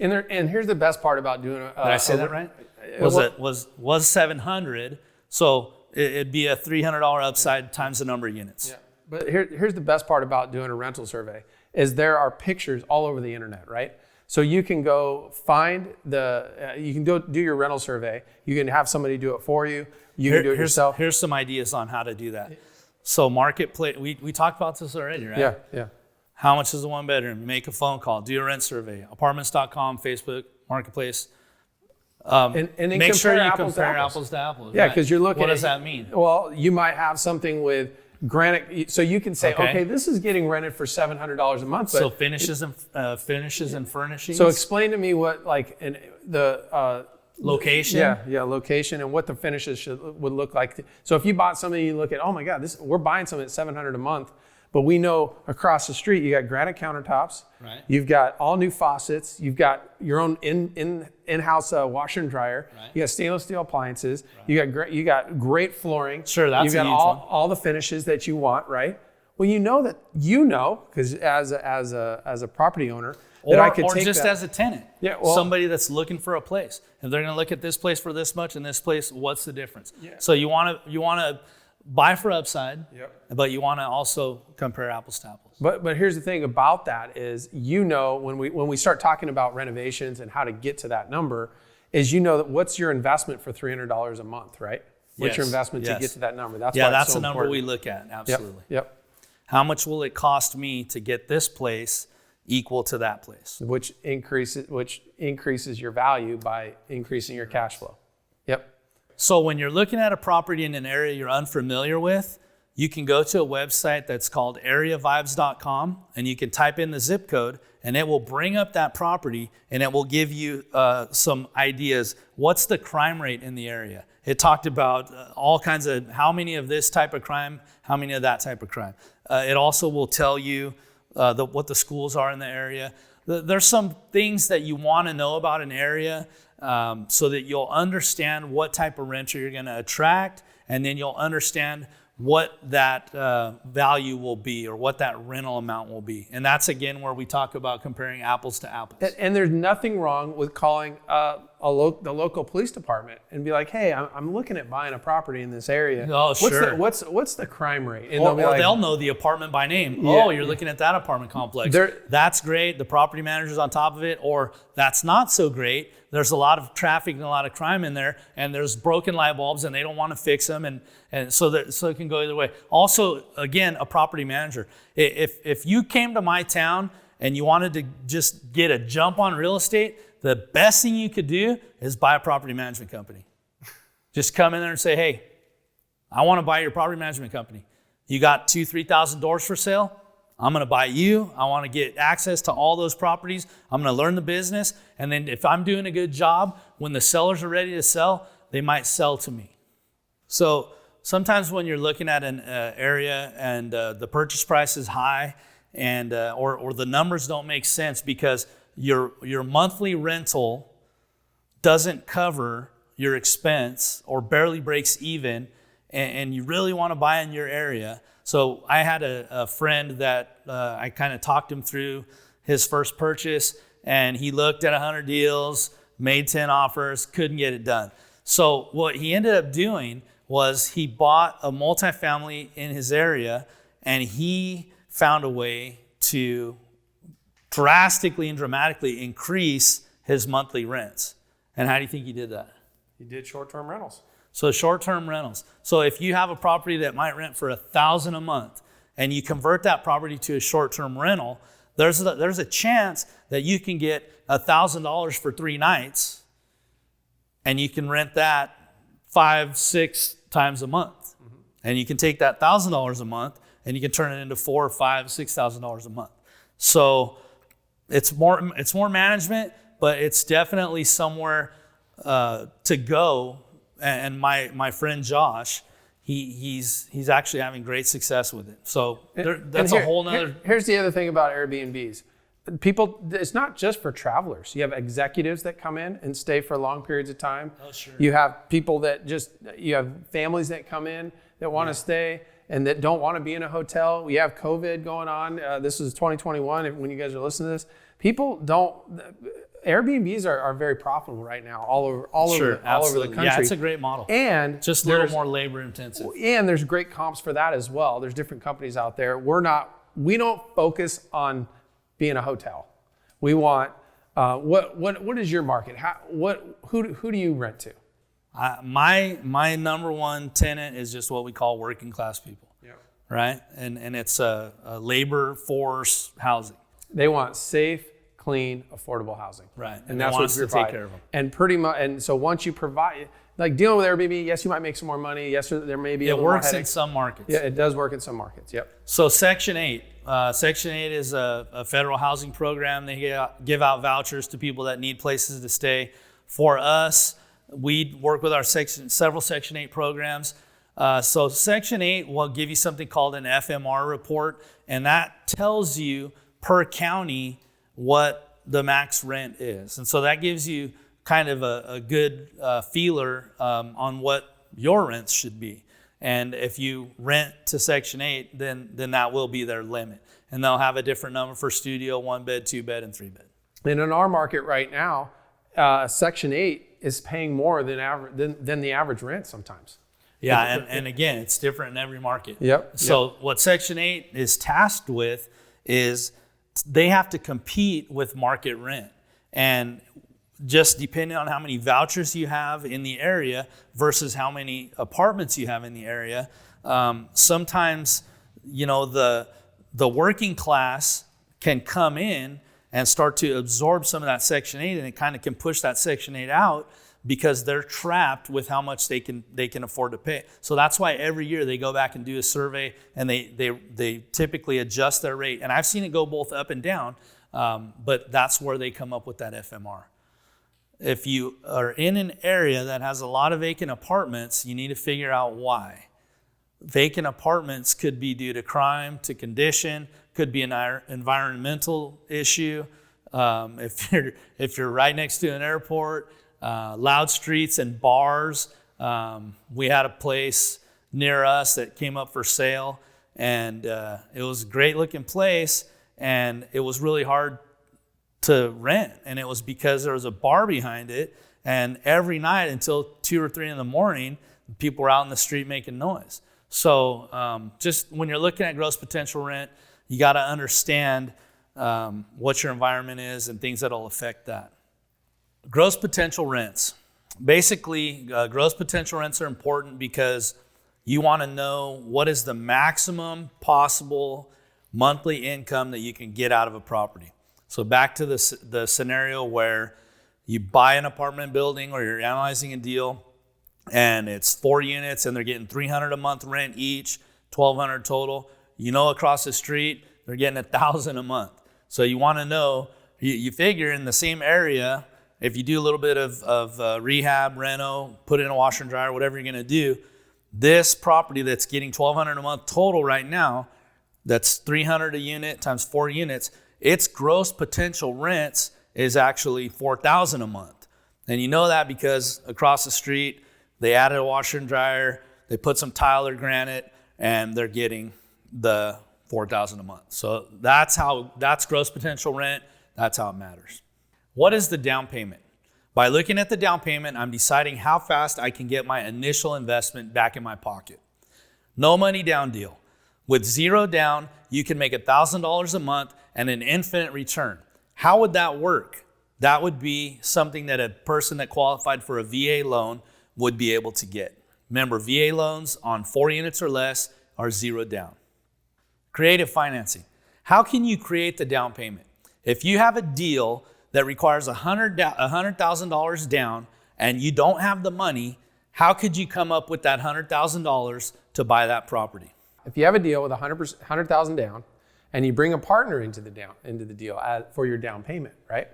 And here's the best part about doing Did I say that right? Was 700, so it'd be a $300 upside times the number of units. Yeah. But here's the best part about doing a rental survey is there are pictures all over the internet, right? So you can go find you can go do your rental survey. You can have somebody do it for you. You can do it yourself. Here's some ideas on how to do that. So marketplace, we talked about this already, right? Yeah. How much is the one bedroom? Make a phone call, do a rent survey, apartments.com, Facebook, marketplace. And then make sure you apples compare apples to apples. Yeah, because you're looking What does that mean? Well, you might have something with granite, so you can say, okay, this is getting rented for $700 a month. But so finishes and furnishings. So explain to me what the location. Yeah, location and what the finishes would look like. So if you bought something, you look at, oh my God, we're buying something at $700 a month, but we know across the street you got granite countertops. Right. You've got all new faucets. You've got your own in-house washer and dryer. Right. You got stainless steel appliances. Right. You got great flooring. Sure, that's you've got all the finishes that you want, right? Well, because as a property owner. Or just as a tenant. Yeah, well, somebody that's looking for a place. If they're going to look at this place for this much and this place, what's the difference? Yeah. So you want to buy for upside, yep. But you want to also compare apples to apples. But here's the thing about that is, when we start talking about renovations and how to get to that number, is that what's your investment for $300 a month, right? What's your investment to get to that number? That's the number we look at. Absolutely. Yep. How much will it cost me to get this place equal to that place? Which increases your value by increasing your cash flow. Yep. So when you're looking at a property in an area you're unfamiliar with, you can go to a website that's called areavibes.com and you can type in the zip code and it will bring up that property and it will give you some ideas. What's the crime rate in the area? It talked about all kinds of how many of this type of crime, how many of that type of crime. It also will tell you what the schools are in the area. There's some things that you want to know about an area so that you'll understand what type of renter you're going to attract, and then you'll understand what that value will be or what that rental amount will be. And that's, again, where we talk about comparing apples to apples. And there's nothing wrong with calling the local police department and be like, hey, I'm looking at buying a property in this area. Oh, sure. What's the crime rate? And they'll know the apartment by name. Yeah, you're looking at that apartment complex. That's great. The property manager's on top of it. Or that's not so great. There's a lot of traffic and a lot of crime in there, and there's broken light bulbs, and they don't want to fix them, and so it can go either way. Also, again, a property manager. If you came to my town and you wanted to just get a jump on real estate, the best thing you could do is buy a property management company. Just come in there and say, hey, I want to buy your property management company. You got 2,000-3,000 doors for sale? I'm going to buy you. I want to get access to all those properties. I'm going to learn the business. And then if I'm doing a good job, when the sellers are ready to sell, they might sell to me. So sometimes when you're looking at an area and the purchase price is high and or the numbers don't make sense because your monthly rental doesn't cover your expense or barely breaks even, and you really want to buy in your area. So I had a friend that I kind of talked him through his first purchase, and he looked at 100 deals, made 10 offers, couldn't get it done. So what he ended up doing was he bought a multifamily in his area, and he found a way to drastically and dramatically increase his monthly rents. And how do you think he did that? He did short-term rentals. So short-term rentals. So if you have a property that might rent for $1,000 a month, and you convert that property to a short-term rental, there's a chance that you can get $1,000 for 3 nights, and you can rent that 5-6 times a month. And you can take that $1,000 a month and you can turn it into $4,000, $5,000, $6,000 a month. So it's more management, but it's definitely somewhere to go. And my friend Josh, he's actually having great success with it. So that's a whole nother. Here's the other thing about Airbnbs. People, it's not just for travelers. You have executives that come in and stay for long periods of time. Oh, sure. You have people you have families that come in that want to stay and that don't want to be in a hotel. We have COVID going on. This is 2021 when you guys are listening to this. Airbnbs are very profitable right now all over the country. Yeah, it's a great model. And just a little more labor intensive. And there's great comps for that as well. There's different companies out there. We don't focus on being a hotel. We want what is your market? Who do you rent to? My number one tenant is just what we call working class people. Yeah. Right? And it's a labor force housing. They want safe, clean, affordable housing. Right. And that's what you provide. Take care of them. And pretty much, and so once you provide, like dealing with Airbnb, yes, you might make some more money. Yes, there may be a little more headache. It works in some markets. Yeah, it does work in some markets. Yep. So Section 8. Section 8 is a federal housing program. They give out vouchers to people that need places to stay. For us, we work with our several Section 8 programs. So Section 8 will give you something called an FMR report, and that tells you per county what the max rent is. And so that gives you kind of a good feeler on what your rents should be. And if you rent to Section 8, then that will be their limit. And they'll have a different number for studio, 1-bed, 2-bed, and 3-bed. And in our market right now, Section 8 is paying more than the average rent sometimes. Yeah, and again, it's different in every market. Yep. So what Section 8 is tasked with is they have to compete with market rent. And just depending on how many vouchers you have in the area versus how many apartments you have in the area, sometimes, the working class can come in and start to absorb some of that Section 8, and it kind of can push that Section 8 out because they're trapped with how much they can afford to pay. So that's why every year they go back and do a survey, and they typically adjust their rate. And I've seen it go both up and down, but that's where they come up with that FMR. If you are in an area that has a lot of vacant apartments, you need to figure out why. Vacant apartments could be due to crime, to condition, could be an environmental issue. If you're right next to an airport, loud streets and bars. We had a place near us that came up for sale, and it was a great looking place, and it was really hard to rent, and it was because there was a bar behind it, and every night until 2 or 3 in the morning, people were out in the street making noise. So just when you're looking at gross potential rent, you got to understand what your environment is and things that'll affect that. Gross potential rents. Basically, gross potential rents are important because you want to know what is the maximum possible monthly income that you can get out of a property. So back to the scenario where you buy an apartment building or you're analyzing a deal and it's 4 units and they're getting $300 a month rent each, $1,200 total. Across the street, they're getting $1,000 a month. So you want to know, you figure in the same area, if you do a little bit of rehab, reno, put in a washer and dryer, whatever you're going to do, this property that's getting $1,200 a month total right now, that's $300 a unit times 4 units, its gross potential rents is actually $4,000 a month. And you know that because across the street, they added a washer and dryer, they put some tile or granite, and they're getting the $4,000 a month. So that's gross potential rent. That's how it matters. What is the down payment? By looking at the down payment, I'm deciding how fast I can get my initial investment back in my pocket. No money down deal. With zero down, you can make $1,000 a month and an infinite return. How would that work? That would be something that a person that qualified for a VA loan would be able to get. Remember, VA loans on 4 units or less are zero down. Creative financing. How can you create the down payment? If you have a deal that requires $100,000 down and you don't have the money, how could you come up with that $100,000 to buy that property? If you have a deal with $100,000 down and you bring a partner into the deal for your down payment, right?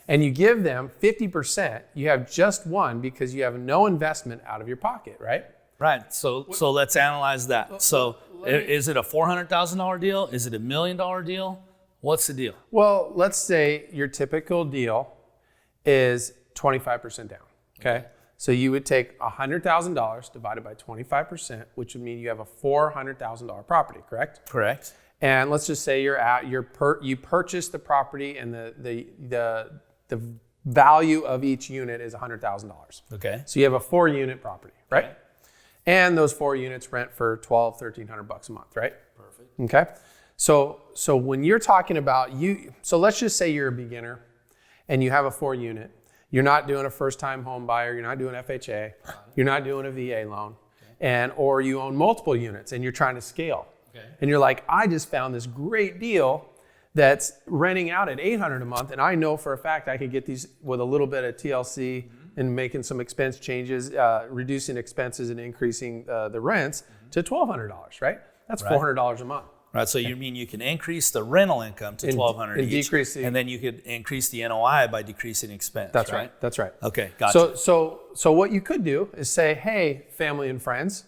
And you give them 50%, you have just one because you have no investment out of your pocket, right? Right. So let's analyze that. So is it a $400,000 deal? Is it $1 million deal? What's the deal? Well, let's say your typical deal is 25% down, okay? So you would take $100,000 divided by 25%, which would mean you have a $400,000 property, correct? Correct. And let's just say you purchase the property and the value of each unit is $100,000. Okay. So you have a 4-unit property, right? Okay. And those 4 units rent for $1,300 a month, right? Perfect. Okay. So when you're talking about so let's just say you're a beginner and you have a 4-unit. You're not doing a first-time home buyer. You're not doing FHA. You're not doing a VA loan, or you own multiple units and you're trying to scale. Okay. And you're like, I just found this great deal that's renting out at $800 a month, and I know for a fact I could get these with a little bit of TLC and making some expense changes, reducing expenses and increasing the rents to $1,200, right? That's $400 a month. Right, so you mean you can increase the rental income to $1,200 each, and then you could increase the NOI by decreasing expense. That's right. That's right. Okay, gotcha. So what you could do is say, hey, family and friends,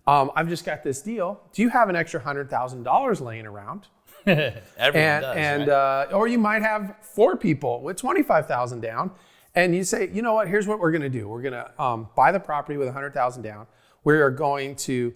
I've just got this deal. Do you have an extra $100,000 laying around? Everyone does, right? Or you might have 4 people with $25,000 down, and you say, you know what? Here's what we're going to do. We're going to buy the property with $100,000 down. We are going to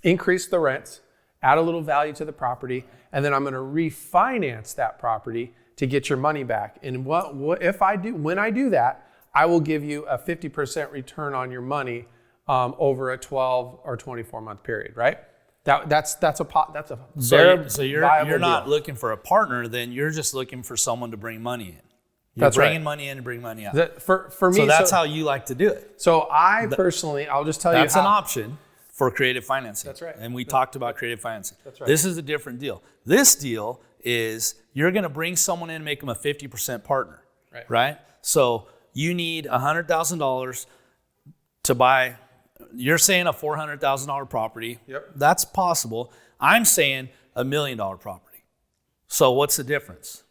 increase the rents, add a little value to the property, and then I'm going to refinance that property to get your money back. And when I do that, I will give you a 50% return on your money over a 12 or 24 month period, right? That's a very so you're not deal. Looking for a partner, then you're just looking for someone to bring money in. You're that's bringing right. money in to bring money out. For me, so that's how you like to do it. So personally, I'll just tell you that's an option for creative financing. That's right. And we talked about creative financing. That's right. This is a different deal. This deal is you're going to bring someone in and make them a 50% partner, right? So you need $100,000 to buy. You're saying a $400,000 property. Yep. That's possible. I'm saying $1 million property. So what's the difference?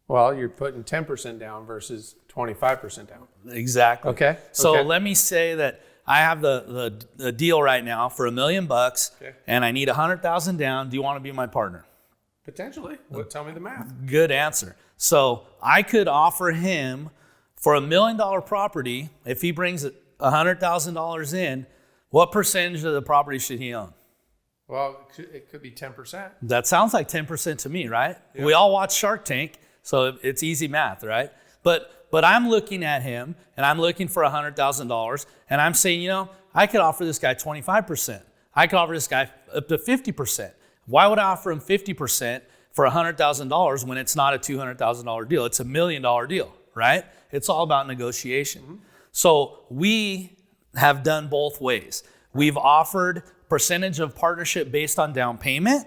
Well, you're putting 10% down versus 25% down. Exactly. Okay. So let me say that I have the deal right now for $1 million, and I need $100,000 down. Do you want to be my partner? Potentially. Tell me the math. Good answer. So I could offer him for $1 million property, if he brings $100,000 in, what percentage of the property should he own? Well, it could be 10%. That sounds like 10% to me, right? Yeah. We all watch Shark Tank, so it's easy math, right? But I'm looking at him, and I'm looking for $100,000, and I'm saying, I could offer this guy 25%. I could offer this guy up to 50%. Why would I offer him 50% for $100,000 when it's not a $200,000 deal? It's $1 million deal, right? It's all about negotiation. Mm-hmm. So we have done both ways. We've offered percentage of partnership based on down payment,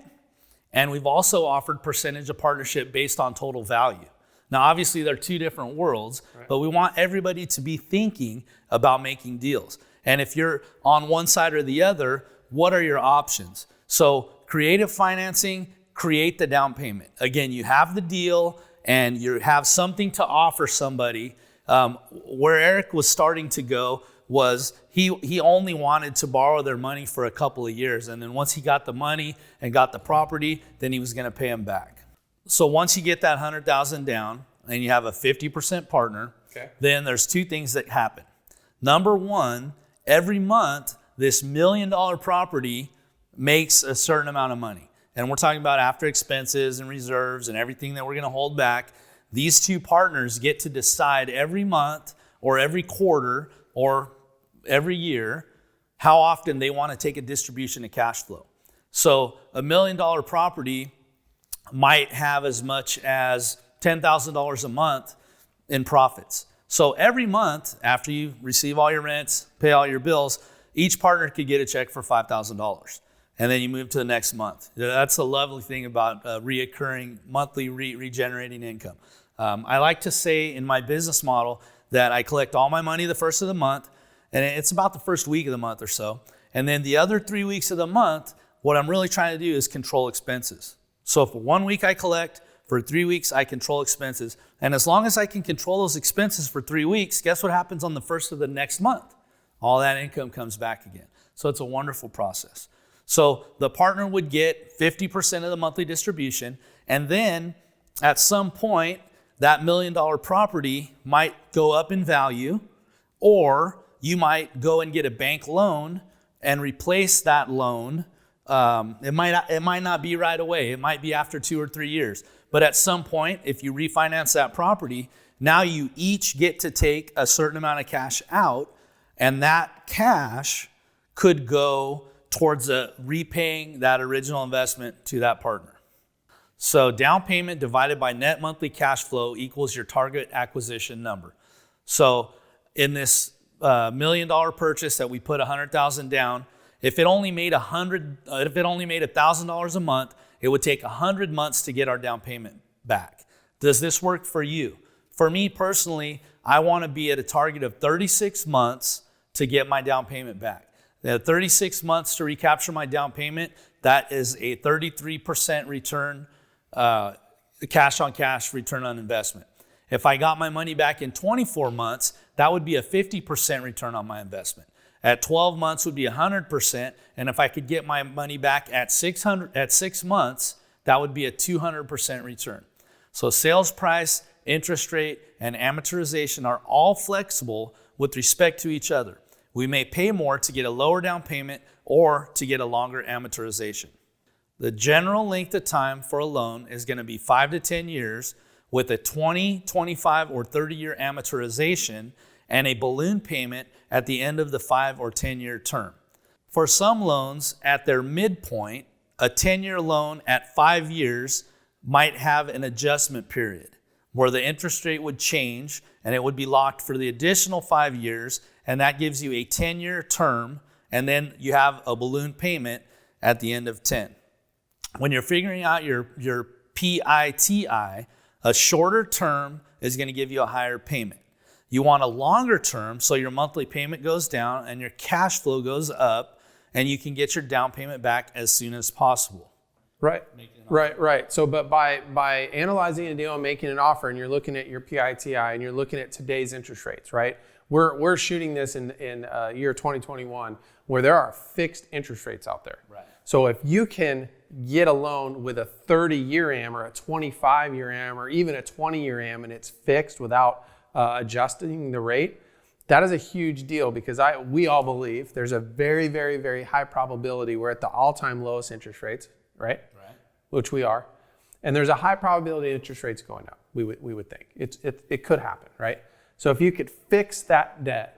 and we've also offered percentage of partnership based on total value. Now, obviously, they're two different worlds, but we want everybody to be thinking about making deals. And if you're on one side or the other, what are your options? So creative financing, create the down payment. Again, you have the deal and you have something to offer somebody. Where Eric was starting to go was he only wanted to borrow their money for a couple of years. And then once he got the money and got the property, then he was going to pay them back. So once you get that $100,000 down and you have a 50% partner, then there's two things that happen. Number one, every month, this $1 million property makes a certain amount of money. And we're talking about after expenses and reserves and everything that we're going to hold back. these two partners get to decide every month or every quarter or every year how often they want to take a distribution of cash flow. So $1 million property might have as much as $10,000 a month in profits. So every month after you receive all your rents, pay all your bills, each partner could get a check for $5,000. And then you move to the next month. That's the lovely thing about reoccurring monthly regenerating income. I like to say in my business model that I collect all my money the first of the month, and it's about the first week of the month or so. And then the other 3 weeks of the month, what I'm really trying to do is control expenses. So for 1 week I collect, for 3 weeks I control expenses. And as long as I can control those expenses for 3 weeks, guess what happens on the first of the next month? All that income comes back again. So it's a wonderful process. So the partner would get 50% of the monthly distribution, and then at some point, that $1 million property might go up in value, or you might go and get a bank loan and replace that loan. It might not be right away. It might be after 2 or 3 years. But at some point, if you refinance that property, now you each get to take a certain amount of cash out, and that cash could go towards repaying that original investment to that partner. So down payment divided by net monthly cash flow equals your target acquisition number. So in this $1 million purchase that we put $100,000 down, if it only made $1,000 a month, it would take 100 months to get our down payment back. Does this work for you? For me personally, I want to be at a target of 36 months to get my down payment back. 36 months to recapture my down payment, that is a 33% return, cash on cash return on investment. If I got my money back in 24 months, that would be a 50% return on my investment. At 12 months would be 100%, and if I could get my money back at 6 months, that would be a 200% return. So sales price, interest rate, and amortization are all flexible with respect to each other. We may pay more to get a lower down payment or to get a longer amortization. The general length of time for a loan is going to be 5 to 10 years with a 20, 25, or 30-year amortization and a balloon payment at the end of the 5 or 10-year term. For some loans at their midpoint, a 10-year loan at 5 years might have an adjustment period where the interest rate would change and it would be locked for the additional 5 years, and that gives you a 10-year term, and then you have a balloon payment at the end of 10. When you're figuring out your PITI, a shorter term is going to give you a higher payment. You want a longer term so your monthly payment goes down and your cash flow goes up, and you can get your down payment back as soon as possible. Right. So, but by analyzing a deal and making an offer, and you're looking at your PITI and you're looking at today's interest rates, right? We're shooting this in year 2021 where there are fixed interest rates out there. Right. So if you can get a loan with a 30-year AM or a 25-year AM or even a 20-year AM and it's fixed without adjusting the rate, that is a huge deal because we all believe there's a very, very, very high probability we're at the all-time lowest interest rates, right? Which we are. And there's a high probability of interest rates going up, we would think. It could happen, right? So if you could fix that debt,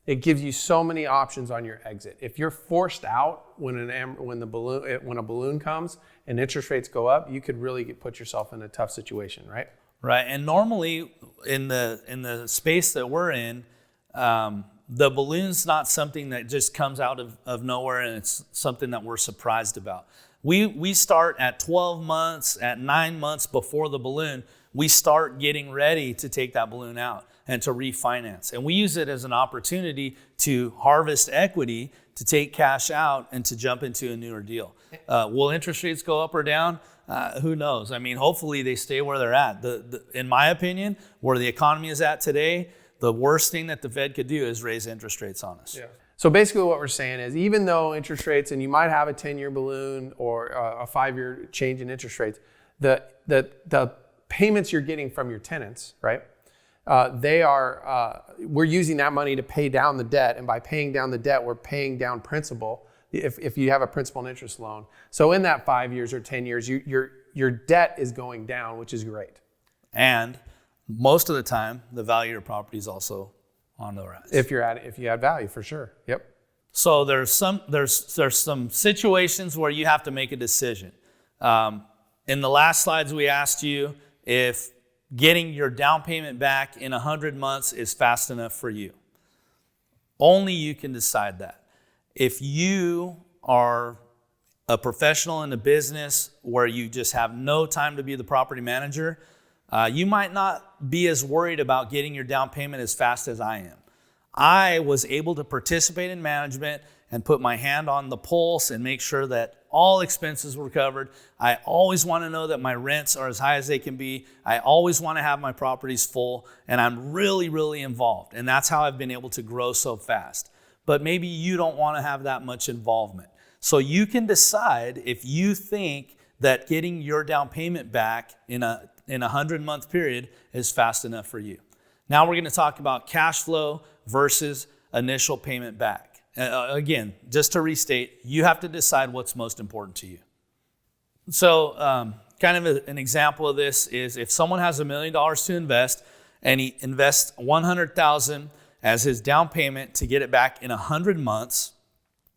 it gives you so many options on your exit. If you're forced out when a balloon comes and interest rates go up, you could really put yourself in a tough situation, right? Right. And normally in the space that we're in, the balloon's not something that just comes out of nowhere, and it's something that we're surprised about. We start at 12 months, at 9 months before the balloon, we start getting ready to take that balloon out and to refinance. And we use it as an opportunity to harvest equity, to take cash out, and to jump into a newer deal. Will interest rates go up or down? Who knows? I mean, hopefully they stay where they're at. In my opinion, where the economy is at today, the worst thing that the Fed could do is raise interest rates on us. Yeah. So basically what we're saying is even though interest rates, and you might have a 10-year balloon or a 5-year change in interest rates, the payments you're getting from your tenants, right? We're using that money to pay down the debt, and by paying down the debt, we're paying down principal if you have a principal and interest loan. So in that 5 years or 10 years, your debt is going down, which is great. And most of the time, the value of your property is also on the rise. If you add value, for sure. Yep. So there's some situations where you have to make a decision. In the last slides, we asked you if getting your down payment back in 100 months is fast enough for you. Only you can decide that. If you are a professional in a business where you just have no time to be the property manager, you might not be as worried about getting your down payment as fast as I am. I was able to participate in management and put my hand on the pulse and make sure that all expenses were covered. I always want to know that my rents are as high as they can be. I always want to have my properties full, and I'm really, really involved. And that's how I've been able to grow so fast. But maybe you don't want to have that much involvement. So you can decide if you think that getting your down payment back in a 100-month period is fast enough for you. Now we're going to talk about cash flow versus initial payment back. Again, just to restate, you have to decide what's most important to you. So kind of an example of this is if someone has $1 million to invest and he invests $100,000 as his down payment to get it back in 100 months,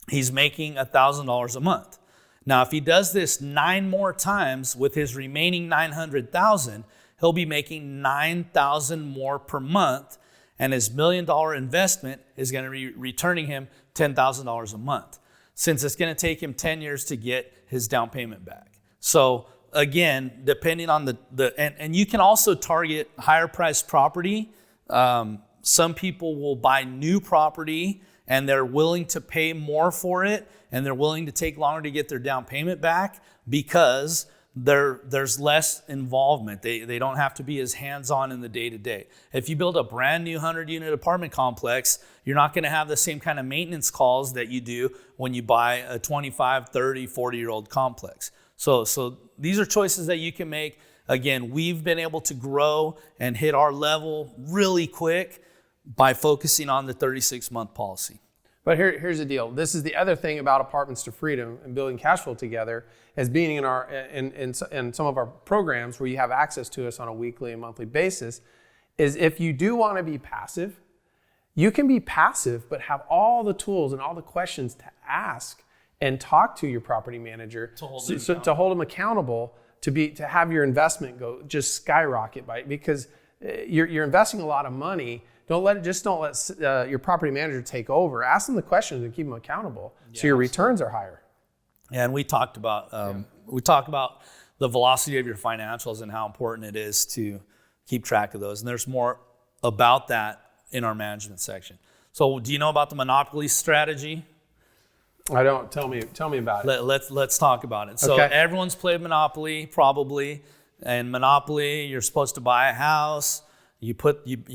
he's making $1,000 a month. Now, if he does this 9 more times with his remaining $900,000, he'll be making $9,000 more per month, and his $1 million investment is going to be returning him $10,000 a month, since it's going to take him 10 years to get his down payment back. So again, depending on and you can also target higher priced property. Some people will buy new property and they're willing to pay more for it, and they're willing to take longer to get their down payment back because there's less involvement. They don't have to be as hands-on in the day-to-day. If you build a brand new 100-unit apartment complex, you're not going to have the same kind of maintenance calls that you do when you buy a 25, 30, 40-year-old complex. So these are choices that you can make. Again, we've been able to grow and hit our level really quick by focusing on the 36-month policy. But here's the deal. This is the other thing about Apartments to Freedom and building cash flow together, as being in some of our programs where you have access to us on a weekly and monthly basis, is if you do want to be passive, you can be passive but have all the tools and all the questions to ask and talk to your property manager to hold them accountable, to have your investment go just skyrocket because you're investing a lot of money. Don't let your property manager take over. Ask them the questions and keep them accountable, so your returns are higher. And we talked about the velocity of your financials and how important it is to keep track of those. And there's more about that in our management section. So, do you know about the monopoly strategy? I don't. Tell me about it. Let's talk about it. So everyone's played Monopoly probably, and Monopoly, you're supposed to buy a house. You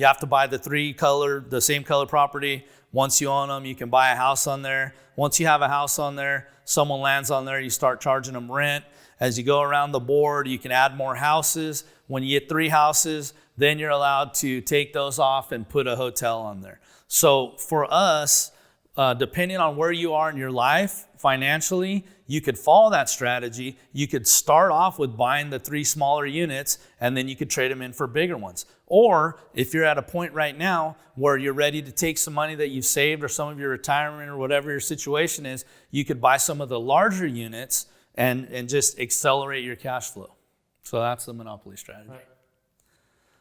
have to buy the same color property. Once you own them, you can buy a house on there. Once you have a house on there, someone lands on there, you start charging them rent. As you go around the board, you can add more houses. When you get 3 houses, then you're allowed to take those off and put a hotel on there. So for us, depending on where you are in your life financially, you could follow that strategy. You could start off with buying the 3 smaller units, and then you could trade them in for bigger ones. Or if you're at a point right now where you're ready to take some money that you've saved or some of your retirement or whatever your situation is, you could buy some of the larger units and just accelerate your cash flow. So that's the monopoly strategy. Right.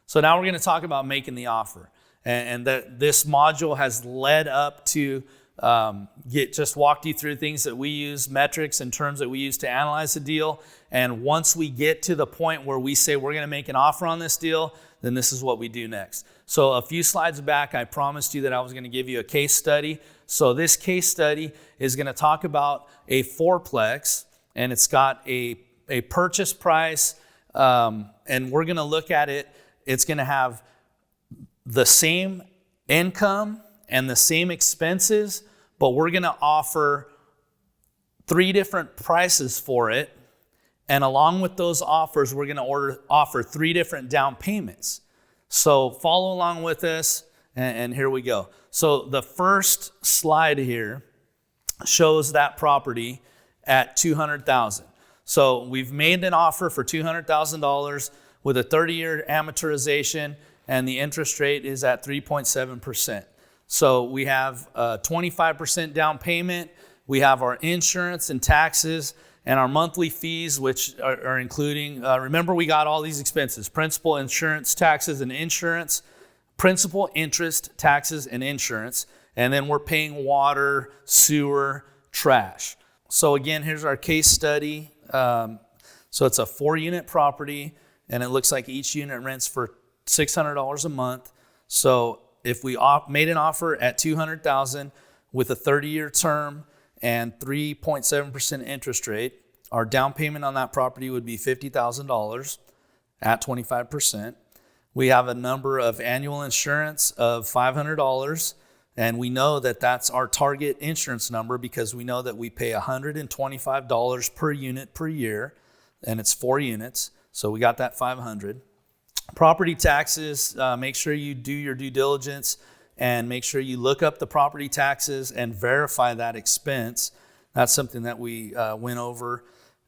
So now we're going to talk about making the offer. And that this module has led up to just walked you through things that we use, metrics and terms that we use to analyze a deal. And once we get to the point where we say we're going to make an offer on this deal, then this is what we do next. So a few slides back, I promised you that I was going to give you a case study. So this case study is going to talk about a fourplex, and it's got a purchase price, and we're going to look at it. It's going to have the same income and the same expenses, but we're going to offer 3 different prices for it. And along with those offers, we're going to offer 3 different down payments. So follow along with us, and here we go. So the first slide here shows that property at $200,000. So we've made an offer for $200,000. with a 30-year amortization, and the interest rate is at 3.7%. So we have a 25% down payment. We have our insurance and taxes and our monthly fees, which are including, remember we got all these expenses: principal, insurance, taxes, and insurance. Principal, interest, taxes, and insurance. And then we're paying water, sewer, trash. So again, here's our case study. So it's a 4-unit property, and it looks like each unit rents for $600 a month. So if we made an offer at $200,000 with a 30-year term and 3.7% interest rate, our down payment on that property would be $50,000 at 25%. We have a number of annual insurance of $500, and we know that that's our target insurance number because we know that we pay $125 per unit per year, and it's 4 units, so we got that $500. Property taxes, make sure you do your due diligence and make sure you look up the property taxes and verify that expense. That's something that we went over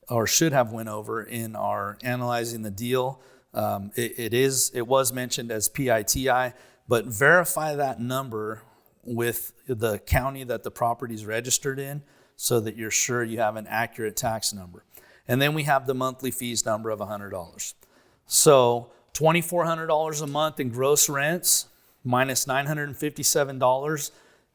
or should have went over in our analyzing the deal. It was mentioned as PITI, but verify that number with the county that the property is registered in so that you're sure you have an accurate tax number. And then we have the monthly fees number of $100. So $2,400 a month in gross rents minus $957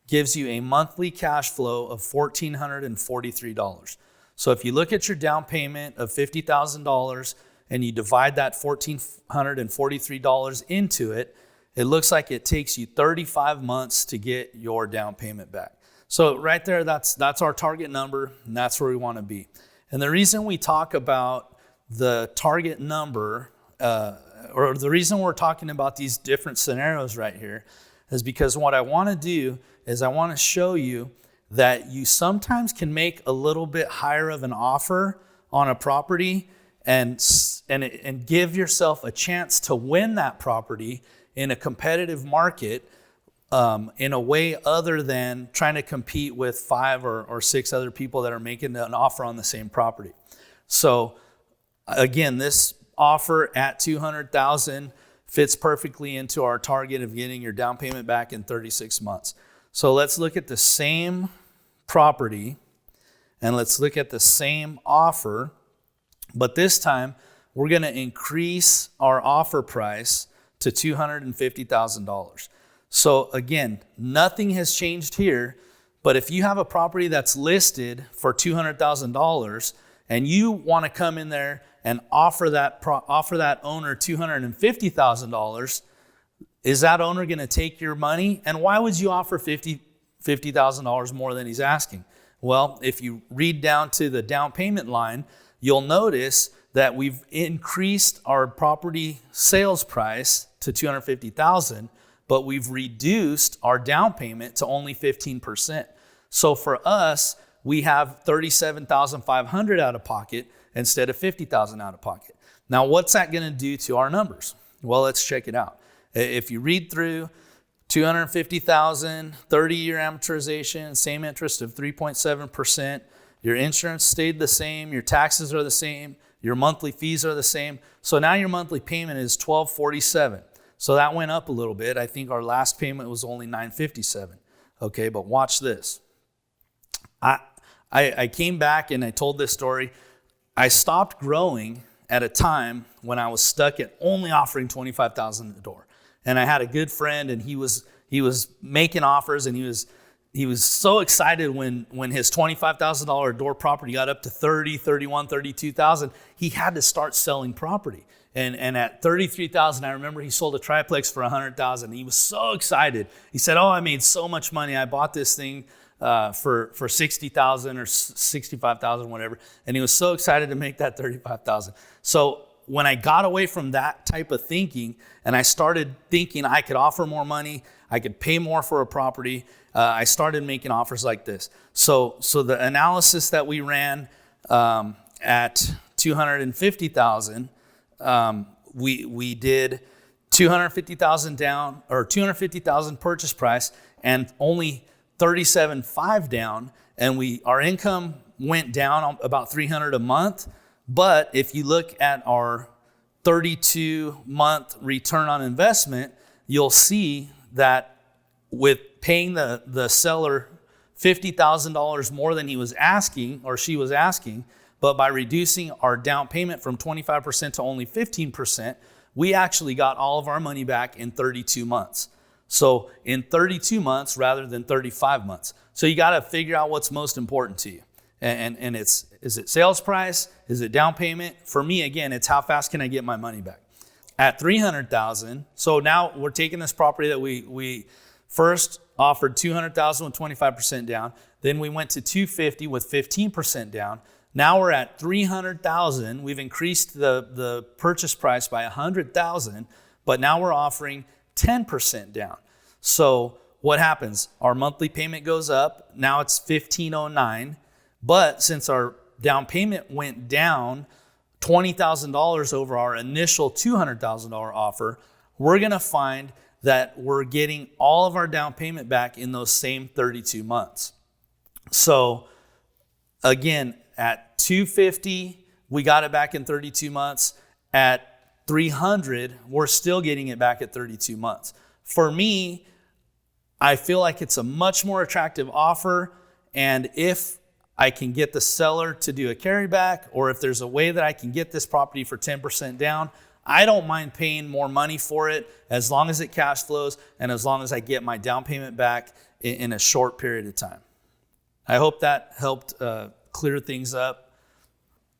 gives you a monthly cash flow of $1,443. So if you look at your down payment of $50,000 and you divide that $1,443 into it, it looks like it takes you 35 months to get your down payment back. So right there, that's our target number, and that's where we want to be. And the reason we talk about the target number, or the reason we're talking about these different scenarios right here, is because what I want to do is I want to show you that you sometimes can make a little bit higher of an offer on a property and give yourself a chance to win that property in a competitive market in a way other than trying to compete with 5 or 6 other people that are making an offer on the same property. So again, this offer at $200,000 fits perfectly into our target of getting your down payment back in 36 months. So let's look at the same property and let's look at the same offer. But this time, we're going to increase our offer price to $250,000. So again, nothing has changed here. But if you have a property that's listed for $200,000 and you want to come in there and offer that owner $250,000, is that owner going to take your money? And why would you offer $50,000 more than he's asking? Well, if you read down to the down payment line, you'll notice that we've increased our property sales price to $250,000, but we've reduced our down payment to only 15%. So for us, we have $37,500 out of pocket instead of $50,000 out of pocket. Now, what's that going to do to our numbers? Well, let's check it out. If you read through $250,000, 30-year amortization, same interest of 3.7%, your insurance stayed the same, your taxes are the same, your monthly fees are the same. So now your monthly payment is $1,247. So that went up a little bit. I think our last payment was only $957. Okay, but watch this. I came back and I told this story. I stopped growing at a time when I was stuck at only offering $25,000 at the door. And I had a good friend, and he was making offers, and he was so excited when his $25,000 door property got up to $30,000, $31,000, $32,000. He had to start selling property. And at $33,000, I remember he sold a triplex for $100,000. He was so excited. He said, "Oh, I made so much money. I bought this thing for $60,000 or $65,000, whatever." And he was so excited to make that $35,000. So when I got away from that type of thinking and I started thinking I could offer more money, I could pay more for a property, I started making offers like this. So the analysis that we ran at $250,000, we did $250,000 down, or $250,000 purchase price, and only $37,500 down, and our income went down about $300 a month. But if you look at our 32-month return on investment, you'll see that with paying the seller $50,000 more than he was asking or she was asking, but by reducing our down payment from 25% to only 15%, we actually got all of our money back in 32 months. So in 32 months rather than 35 months. So you got to figure out what's most important to you. And is it sales price? Is it down payment? For me, again, it's how fast can I get my money back? At $300,000, so now we're taking this property that we first offered $200,000 with 25% down. Then we went to $250,000 with 15% down. Now we're at $300,000. We've increased the purchase price by $100,000, but now we're offering 10% down. So what happens? Our monthly payment goes up. Now it's $1,509. But since our down payment went down $20,000 over our initial $200,000 offer, we're going to find that we're getting all of our down payment back in those same 32 months. So again, at $250,000, we got it back in 32 months. At $300,000, we're still getting it back at 32 months. For me, I feel like it's a much more attractive offer. And if I can get the seller to do a carryback, or if there's a way that I can get this property for 10% down, I don't mind paying more money for it as long as it cash flows and as long as I get my down payment back in a short period of time. I hope that helped clear things up.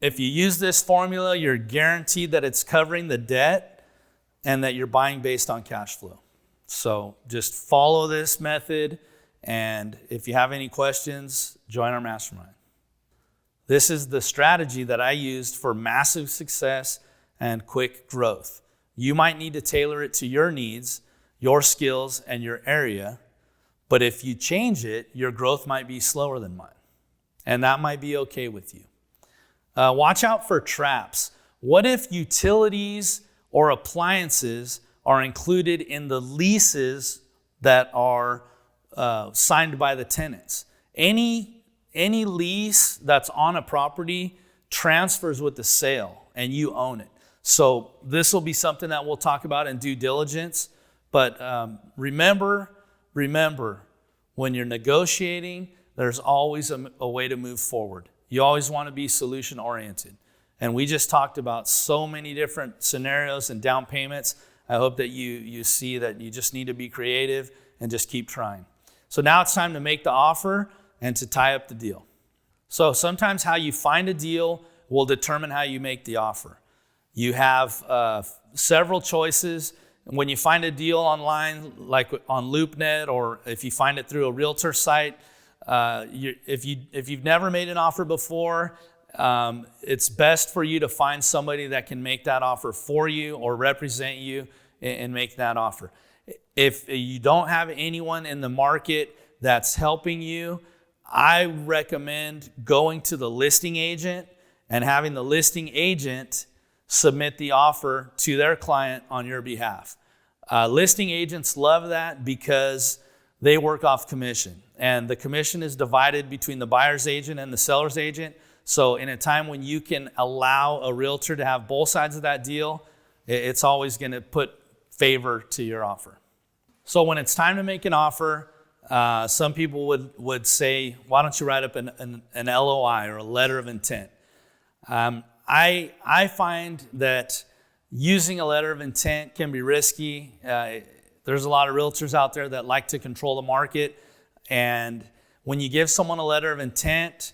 If you use this formula, you're guaranteed that it's covering the debt and that you're buying based on cash flow. So just follow this method. And if you have any questions, join our mastermind. This is the strategy that I used for massive success and quick growth. You might need to tailor it to your needs, your skills, and your area. But if you change it, your growth might be slower than mine. And that might be okay with you. Watch out for traps. What if utilities or appliances are included in the leases that are signed by the tenants? Any lease that's on a property transfers with the sale and you own it. So this will be something that we'll talk about in due diligence. But remember, when you're negotiating, there's always a way to move forward. You always want to be solution oriented. And we just talked about so many different scenarios and down payments. I hope that you see that you just need to be creative and just keep trying. So now it's time to make the offer and to tie up the deal. So sometimes how you find a deal will determine how you make the offer. You have several choices. When you find a deal online, like on LoopNet, or if you find it through a realtor site, if you've never made an offer before, it's best for you to find somebody that can make that offer for you or represent you and make that offer. If you don't have anyone in the market that's helping you, I recommend going to the listing agent and having the listing agent submit the offer to their client on your behalf. Listing agents love that because they work off commission, and the commission is divided between the buyer's agent and the seller's agent. So in a time when you can allow a realtor to have both sides of that deal, it's always going to put favor to your offer. So when it's time to make an offer, some people would say, why don't you write up an LOI or a letter of intent? I find that using a letter of intent can be risky. There's a lot of realtors out there that like to control the market. And when you give someone a letter of intent,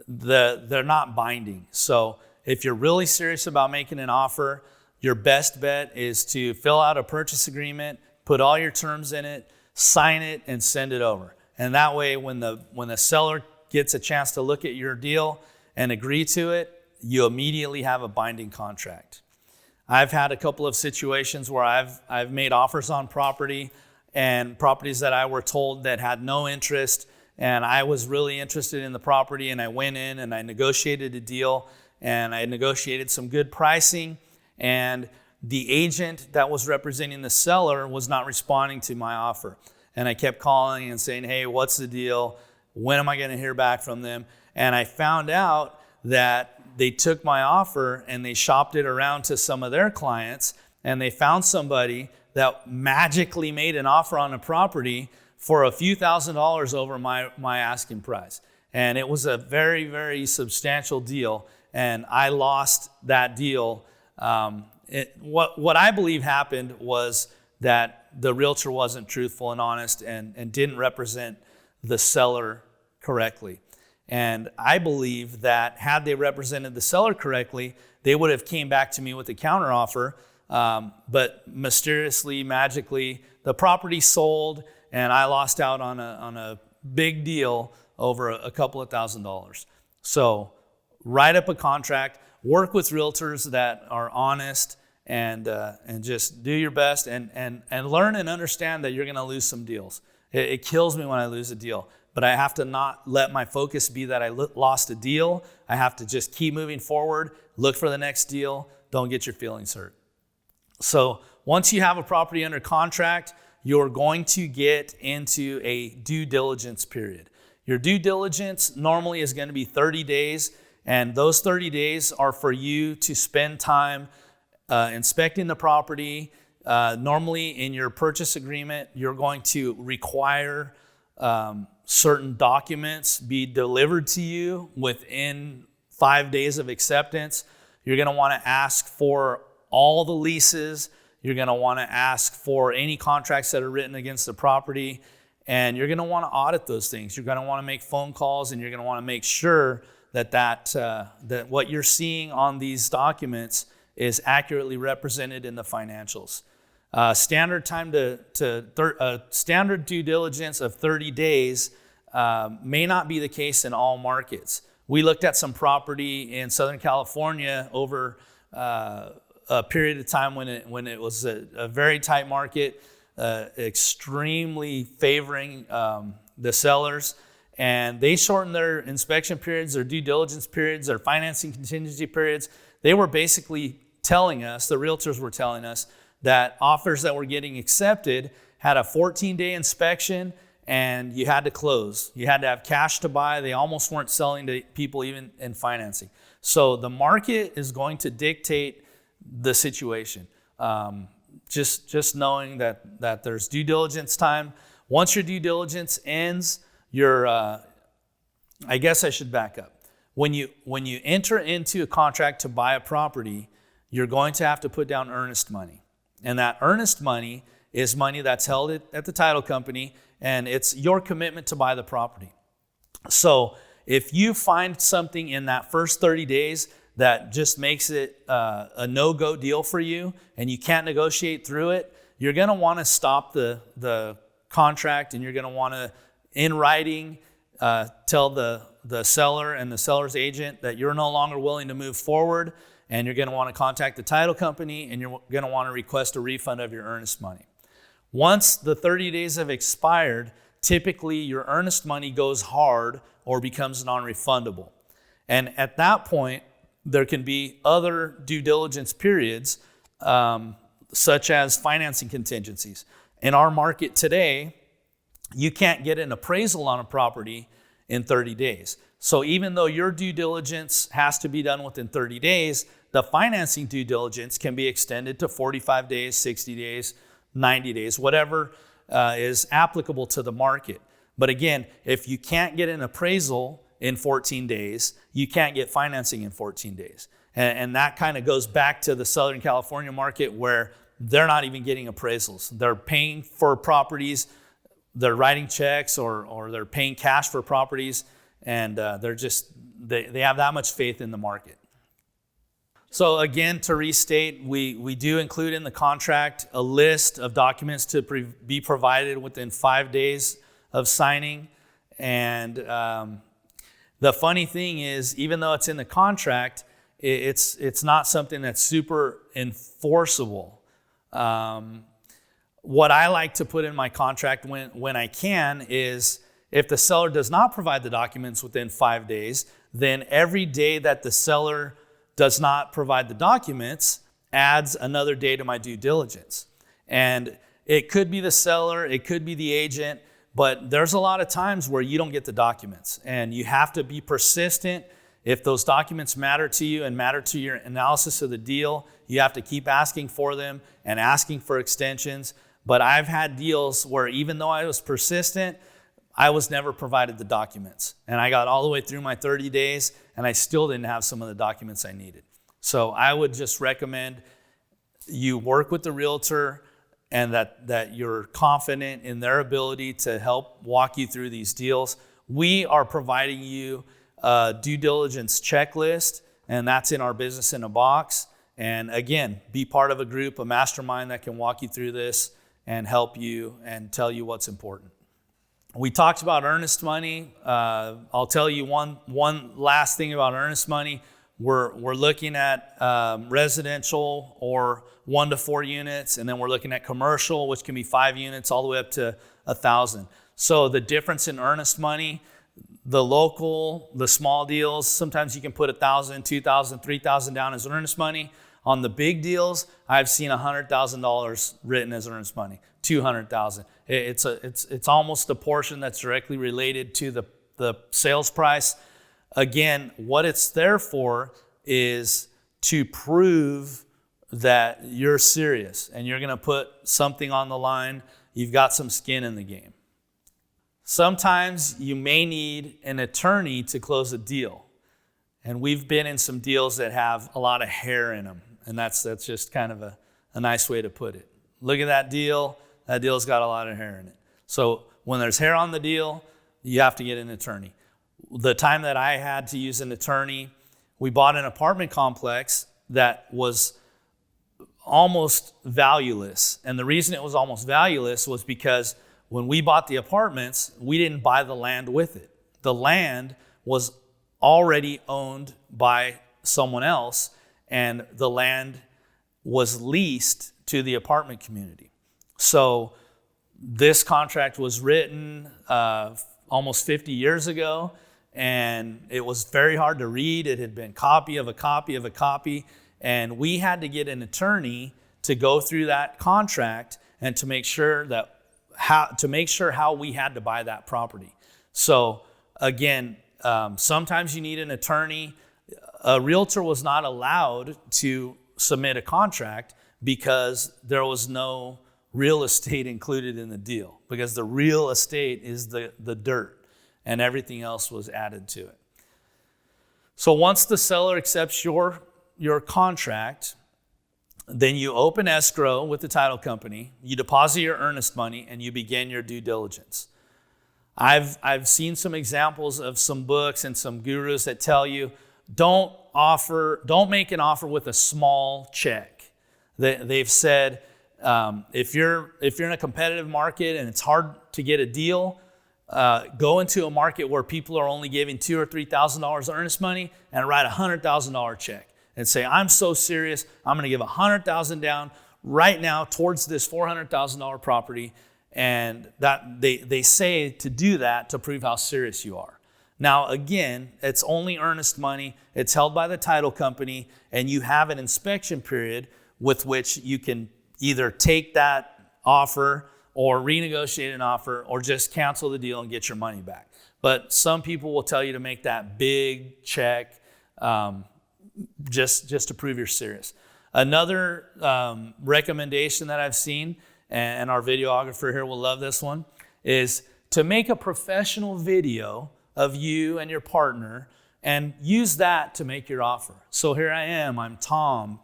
they're not binding. So if you're really serious about making an offer, your best bet is to fill out a purchase agreement, put all your terms in it, sign it, and send it over. And that way, when the seller gets a chance to look at your deal and agree to it, you immediately have a binding contract. I've had a couple of situations where I've made offers on property and properties that I were told that had no interest, and I was really interested in the property, and I went in and I negotiated a deal, and I negotiated some good pricing, and the agent that was representing the seller was not responding to my offer. And I kept calling and saying, hey, what's the deal? When am I going to hear back from them? And I found out that they took my offer and they shopped it around to some of their clients, and they found somebody that magically made an offer on a property for a few $1,000s over my asking price. And it was a very, very substantial deal, and I lost that deal. What I believe happened was that the realtor wasn't truthful and honest and didn't represent the seller correctly. And I believe that had they represented the seller correctly, they would have came back to me with a counteroffer. But mysteriously, magically, the property sold, and I lost out on a big deal over a couple of $1,000s. So write up a contract, work with realtors that are honest, and just do your best, and learn and understand that you're going to lose some deals. It kills me when I lose a deal, but I have to not let my focus be that I lost a deal. I have to just keep moving forward, look for the next deal. Don't get your feelings hurt. So once you have a property under contract, you're going to get into a due diligence period. Your due diligence normally is going to be 30 days, and those 30 days are for you to spend time inspecting the property. Normally in your purchase agreement, you're going to require certain documents be delivered to you within 5 days of acceptance. You're going to want to ask for all the leases. You're going to want to ask for any contracts that are written against the property, and you're going to want to audit those things. You're going to want to make phone calls, and you're going to want to make sure that what you're seeing on these documents is accurately represented in the financials. Standard due diligence of 30 days may not be the case in all markets. We looked at some property in Southern California over a period of time when it was a very tight market, extremely favoring the sellers, and they shortened their inspection periods, their due diligence periods, their financing contingency periods. They were basically telling us, the realtors were telling us, that offers that were getting accepted had a 14-day inspection, and you had to close. You had to have cash to buy. They almost weren't selling to people even in financing. So the market is going to dictate the situation. Just knowing that there's due diligence time. Once your due diligence ends, I guess I should back up. When you enter into a contract to buy a property, you're going to have to put down earnest money. And that earnest money is money that's held at the title company, and it's your commitment to buy the property. So if you find something in that first 30 days that just makes it a no-go deal for you and you can't negotiate through it, you're going to want to stop the contract, and you're going to want to, in writing, tell the seller and the seller's agent that you're no longer willing to move forward, and you're going to want to contact the title company, and you're going to want to request a refund of your earnest money. Once the 30 days have expired, typically your earnest money goes hard or becomes non-refundable. And at that point, there can be other due diligence periods, such as financing contingencies. In our market today, you can't get an appraisal on a property in 30 days. So even though your due diligence has to be done within 30 days, the financing due diligence can be extended to 45 days, 60 days, 90 days, whatever is applicable to the market. But again, if you can't get an appraisal in 14 days, you can't get financing in 14 days. And that kind of goes back to the Southern California market, where they're not even getting appraisals. They're paying for properties, they're writing checks, or they're paying cash for properties, and they have that much faith in the market. So again, to restate, we do include in the contract a list of documents to be provided within 5 days of signing. And the funny thing is, even though it's in the contract, it's not something that's super enforceable. What I like to put in my contract when I can is, if the seller does not provide the documents within 5 days, then every day that the seller does not provide the documents adds another day to my due diligence. And it could be the seller, it could be the agent, but there's a lot of times where you don't get the documents, and you have to be persistent If those documents matter to you and matter to your analysis of the deal, you have to keep asking for them and asking for extensions. But I've had deals where even though I was persistent, I was never provided the documents. And I got all the way through my 30 days and I still didn't have some of the documents I needed. So I would just recommend you work with the realtor and that you're confident in their ability to help walk you through these deals. We are providing you a due diligence checklist, and that's in our Business in a Box. And again, be part of a group, a mastermind that can walk you through this and help you and tell you what's important. We talked about earnest money. I'll tell you one last thing about earnest money. We're looking at residential or 1 to 4 units, and then we're looking at commercial, which can be 5 units all the way up to 1,000. So the difference in earnest money, the local, the small deals, sometimes you can put 1,000, 2,000, 3,000 down as earnest money. On the big deals, I've seen $100,000 written as earnest money, $200,000. It's almost a portion that's directly related to the sales price. Again, what it's there for is to prove that you're serious and you're going to put something on the line. You've got some skin in the game. Sometimes you may need an attorney to close a deal. And we've been in some deals that have a lot of hair in them. And that's just kind of a nice way to put it. Look at that deal's got a lot of hair in it. So when there's hair on the deal, you have to get an attorney. The time that I had to use an attorney, we bought an apartment complex that was almost valueless. And the reason it was almost valueless was because when we bought the apartments, we didn't buy the land with it. The land was already owned by someone else, and the land was leased to the apartment community. So this contract was written almost 50 years ago, and it was very hard to read. It had been copy of a copy of a copy, and we had to get an attorney to go through that contract and to make sure how we had to buy that property. So again, sometimes you need an attorney. A realtor was not allowed to submit a contract because there was no real estate included in the deal, because the real estate is the dirt and everything else was added to it. So once the seller accepts your contract, then you open escrow with the title company, you deposit your earnest money, and you begin your due diligence. I've seen some examples of some books and some gurus that tell you don't make an offer with a small check. They've said if you're in a competitive market and it's hard to get a deal, go into a market where people are only giving $2,000 or $3,000 earnest money and write a $100,000 check and say, I'm so serious, I'm going to give $100,000 down right now towards this $400,000 property. And that they say to do that to prove how serious you are. Now, again, it's only earnest money. It's held by the title company, and you have an inspection period with which you can either take that offer or renegotiate an offer or just cancel the deal and get your money back. But some people will tell you to make that big check just to prove you're serious. Another recommendation that I've seen, and our videographer here will love this one, is to make a professional video of you and your partner and use that to make your offer. So here I am, I'm Tom,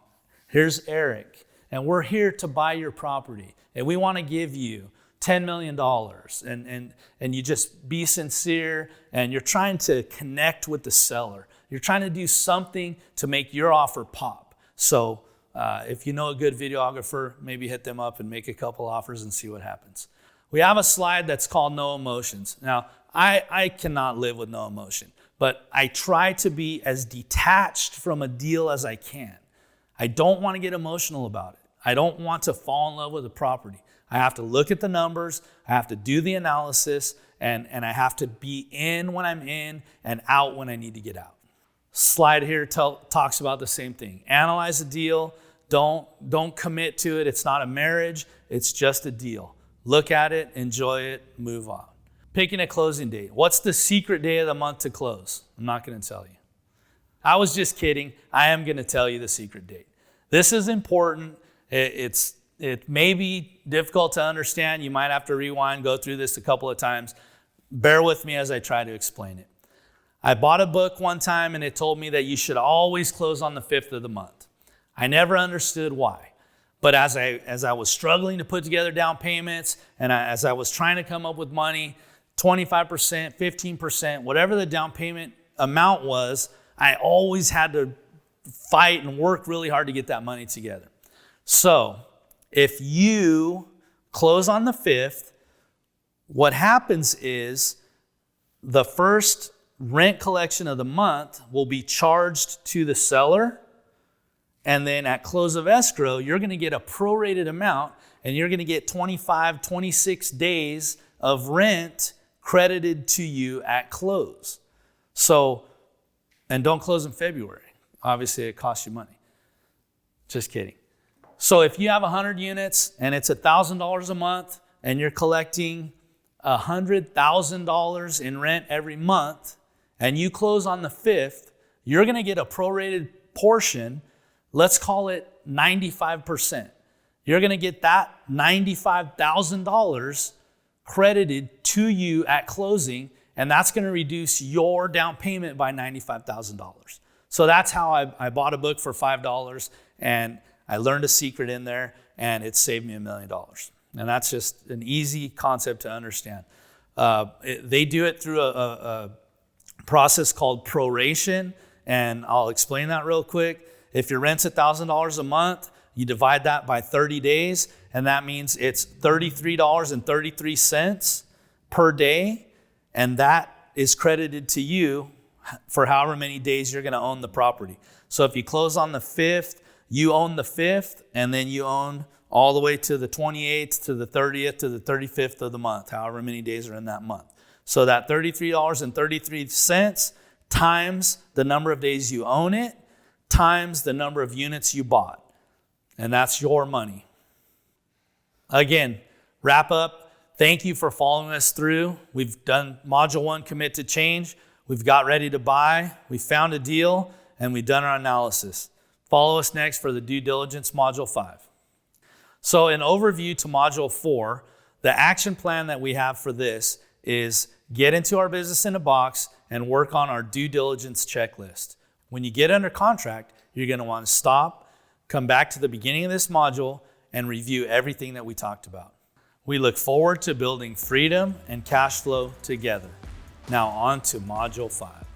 here's Eric, and we're here to buy your property. And we want to give you $10 million. And you just be sincere, and you're trying to connect with the seller. You're trying to do something to make your offer pop. So if you know a good videographer, maybe hit them up and make a couple offers and see what happens. We have a slide that's called No Emotions. Now, I cannot live with no emotion, but I try to be as detached from a deal as I can. I don't want to get emotional about it. I don't want to fall in love with the property. I have to look at the numbers, I have to do the analysis, and I have to be in when I'm in and out when I need to get out. Slide here talks about the same thing. Analyze a deal. Don't commit to it. It's not a marriage. It's just a deal. Look at it, enjoy it, move on. Picking a closing date. What's the secret day of the month to close? I'm not going to tell you. I was just kidding. I am going to tell you the secret date. This is important. It may be difficult to understand. You might have to rewind, go through this a couple of times. Bear with me as I try to explain it. I bought a book one time and it told me that you should always close on the 5th of the month. I never understood why. But as I was struggling to put together down payments and as I was trying to come up with money, 25%, 15%, whatever the down payment amount was, I always had to fight and work really hard to get that money together. So if you close on the 5th, what happens is the first rent collection of the month will be charged to the seller. And then at close of escrow, you're going to get a prorated amount and you're going to get 25, 26 days of rent credited to you at close. So, and don't close in February. Obviously, it costs you money. Just kidding. So if you have 100 units and it's $1,000 a month and you're collecting $100,000 in rent every month and you close on the 5th, you're going to get a prorated portion. Let's call it 95%. You're going to get that $95,000 credited to you at closing, and that's going to reduce your down payment by $95,000. So that's how I bought a book for $5, and I learned a secret in there, and it saved me $1 million. And that's just an easy concept to understand. They do it through a process called proration, and I'll explain that real quick. If your rent's $1,000 a month, you divide that by 30 days, and that means it's $33.33 per day, and that is credited to you for however many days you're going to own the property. So if you close on the 5th, you own the 5th, and then you own all the way to the 28th, to the 30th, to the 35th of the month, however many days are in that month. So that $33.33 times the number of days you own it, times the number of units you bought. And that's your money. Again, wrap up. Thank you for following us through. We've done Module 1, Commit to Change. We've got ready to buy. We found a deal, and we've done our analysis. Follow us next for the Due Diligence Module 5. So in overview to Module 4, the action plan that we have for this is get into our business in a box and work on our due diligence checklist. When you get under contract, you're going to want to stop, come back to the beginning of this module, and review everything that we talked about. We look forward to building freedom and cash flow together. Now on to Module 5.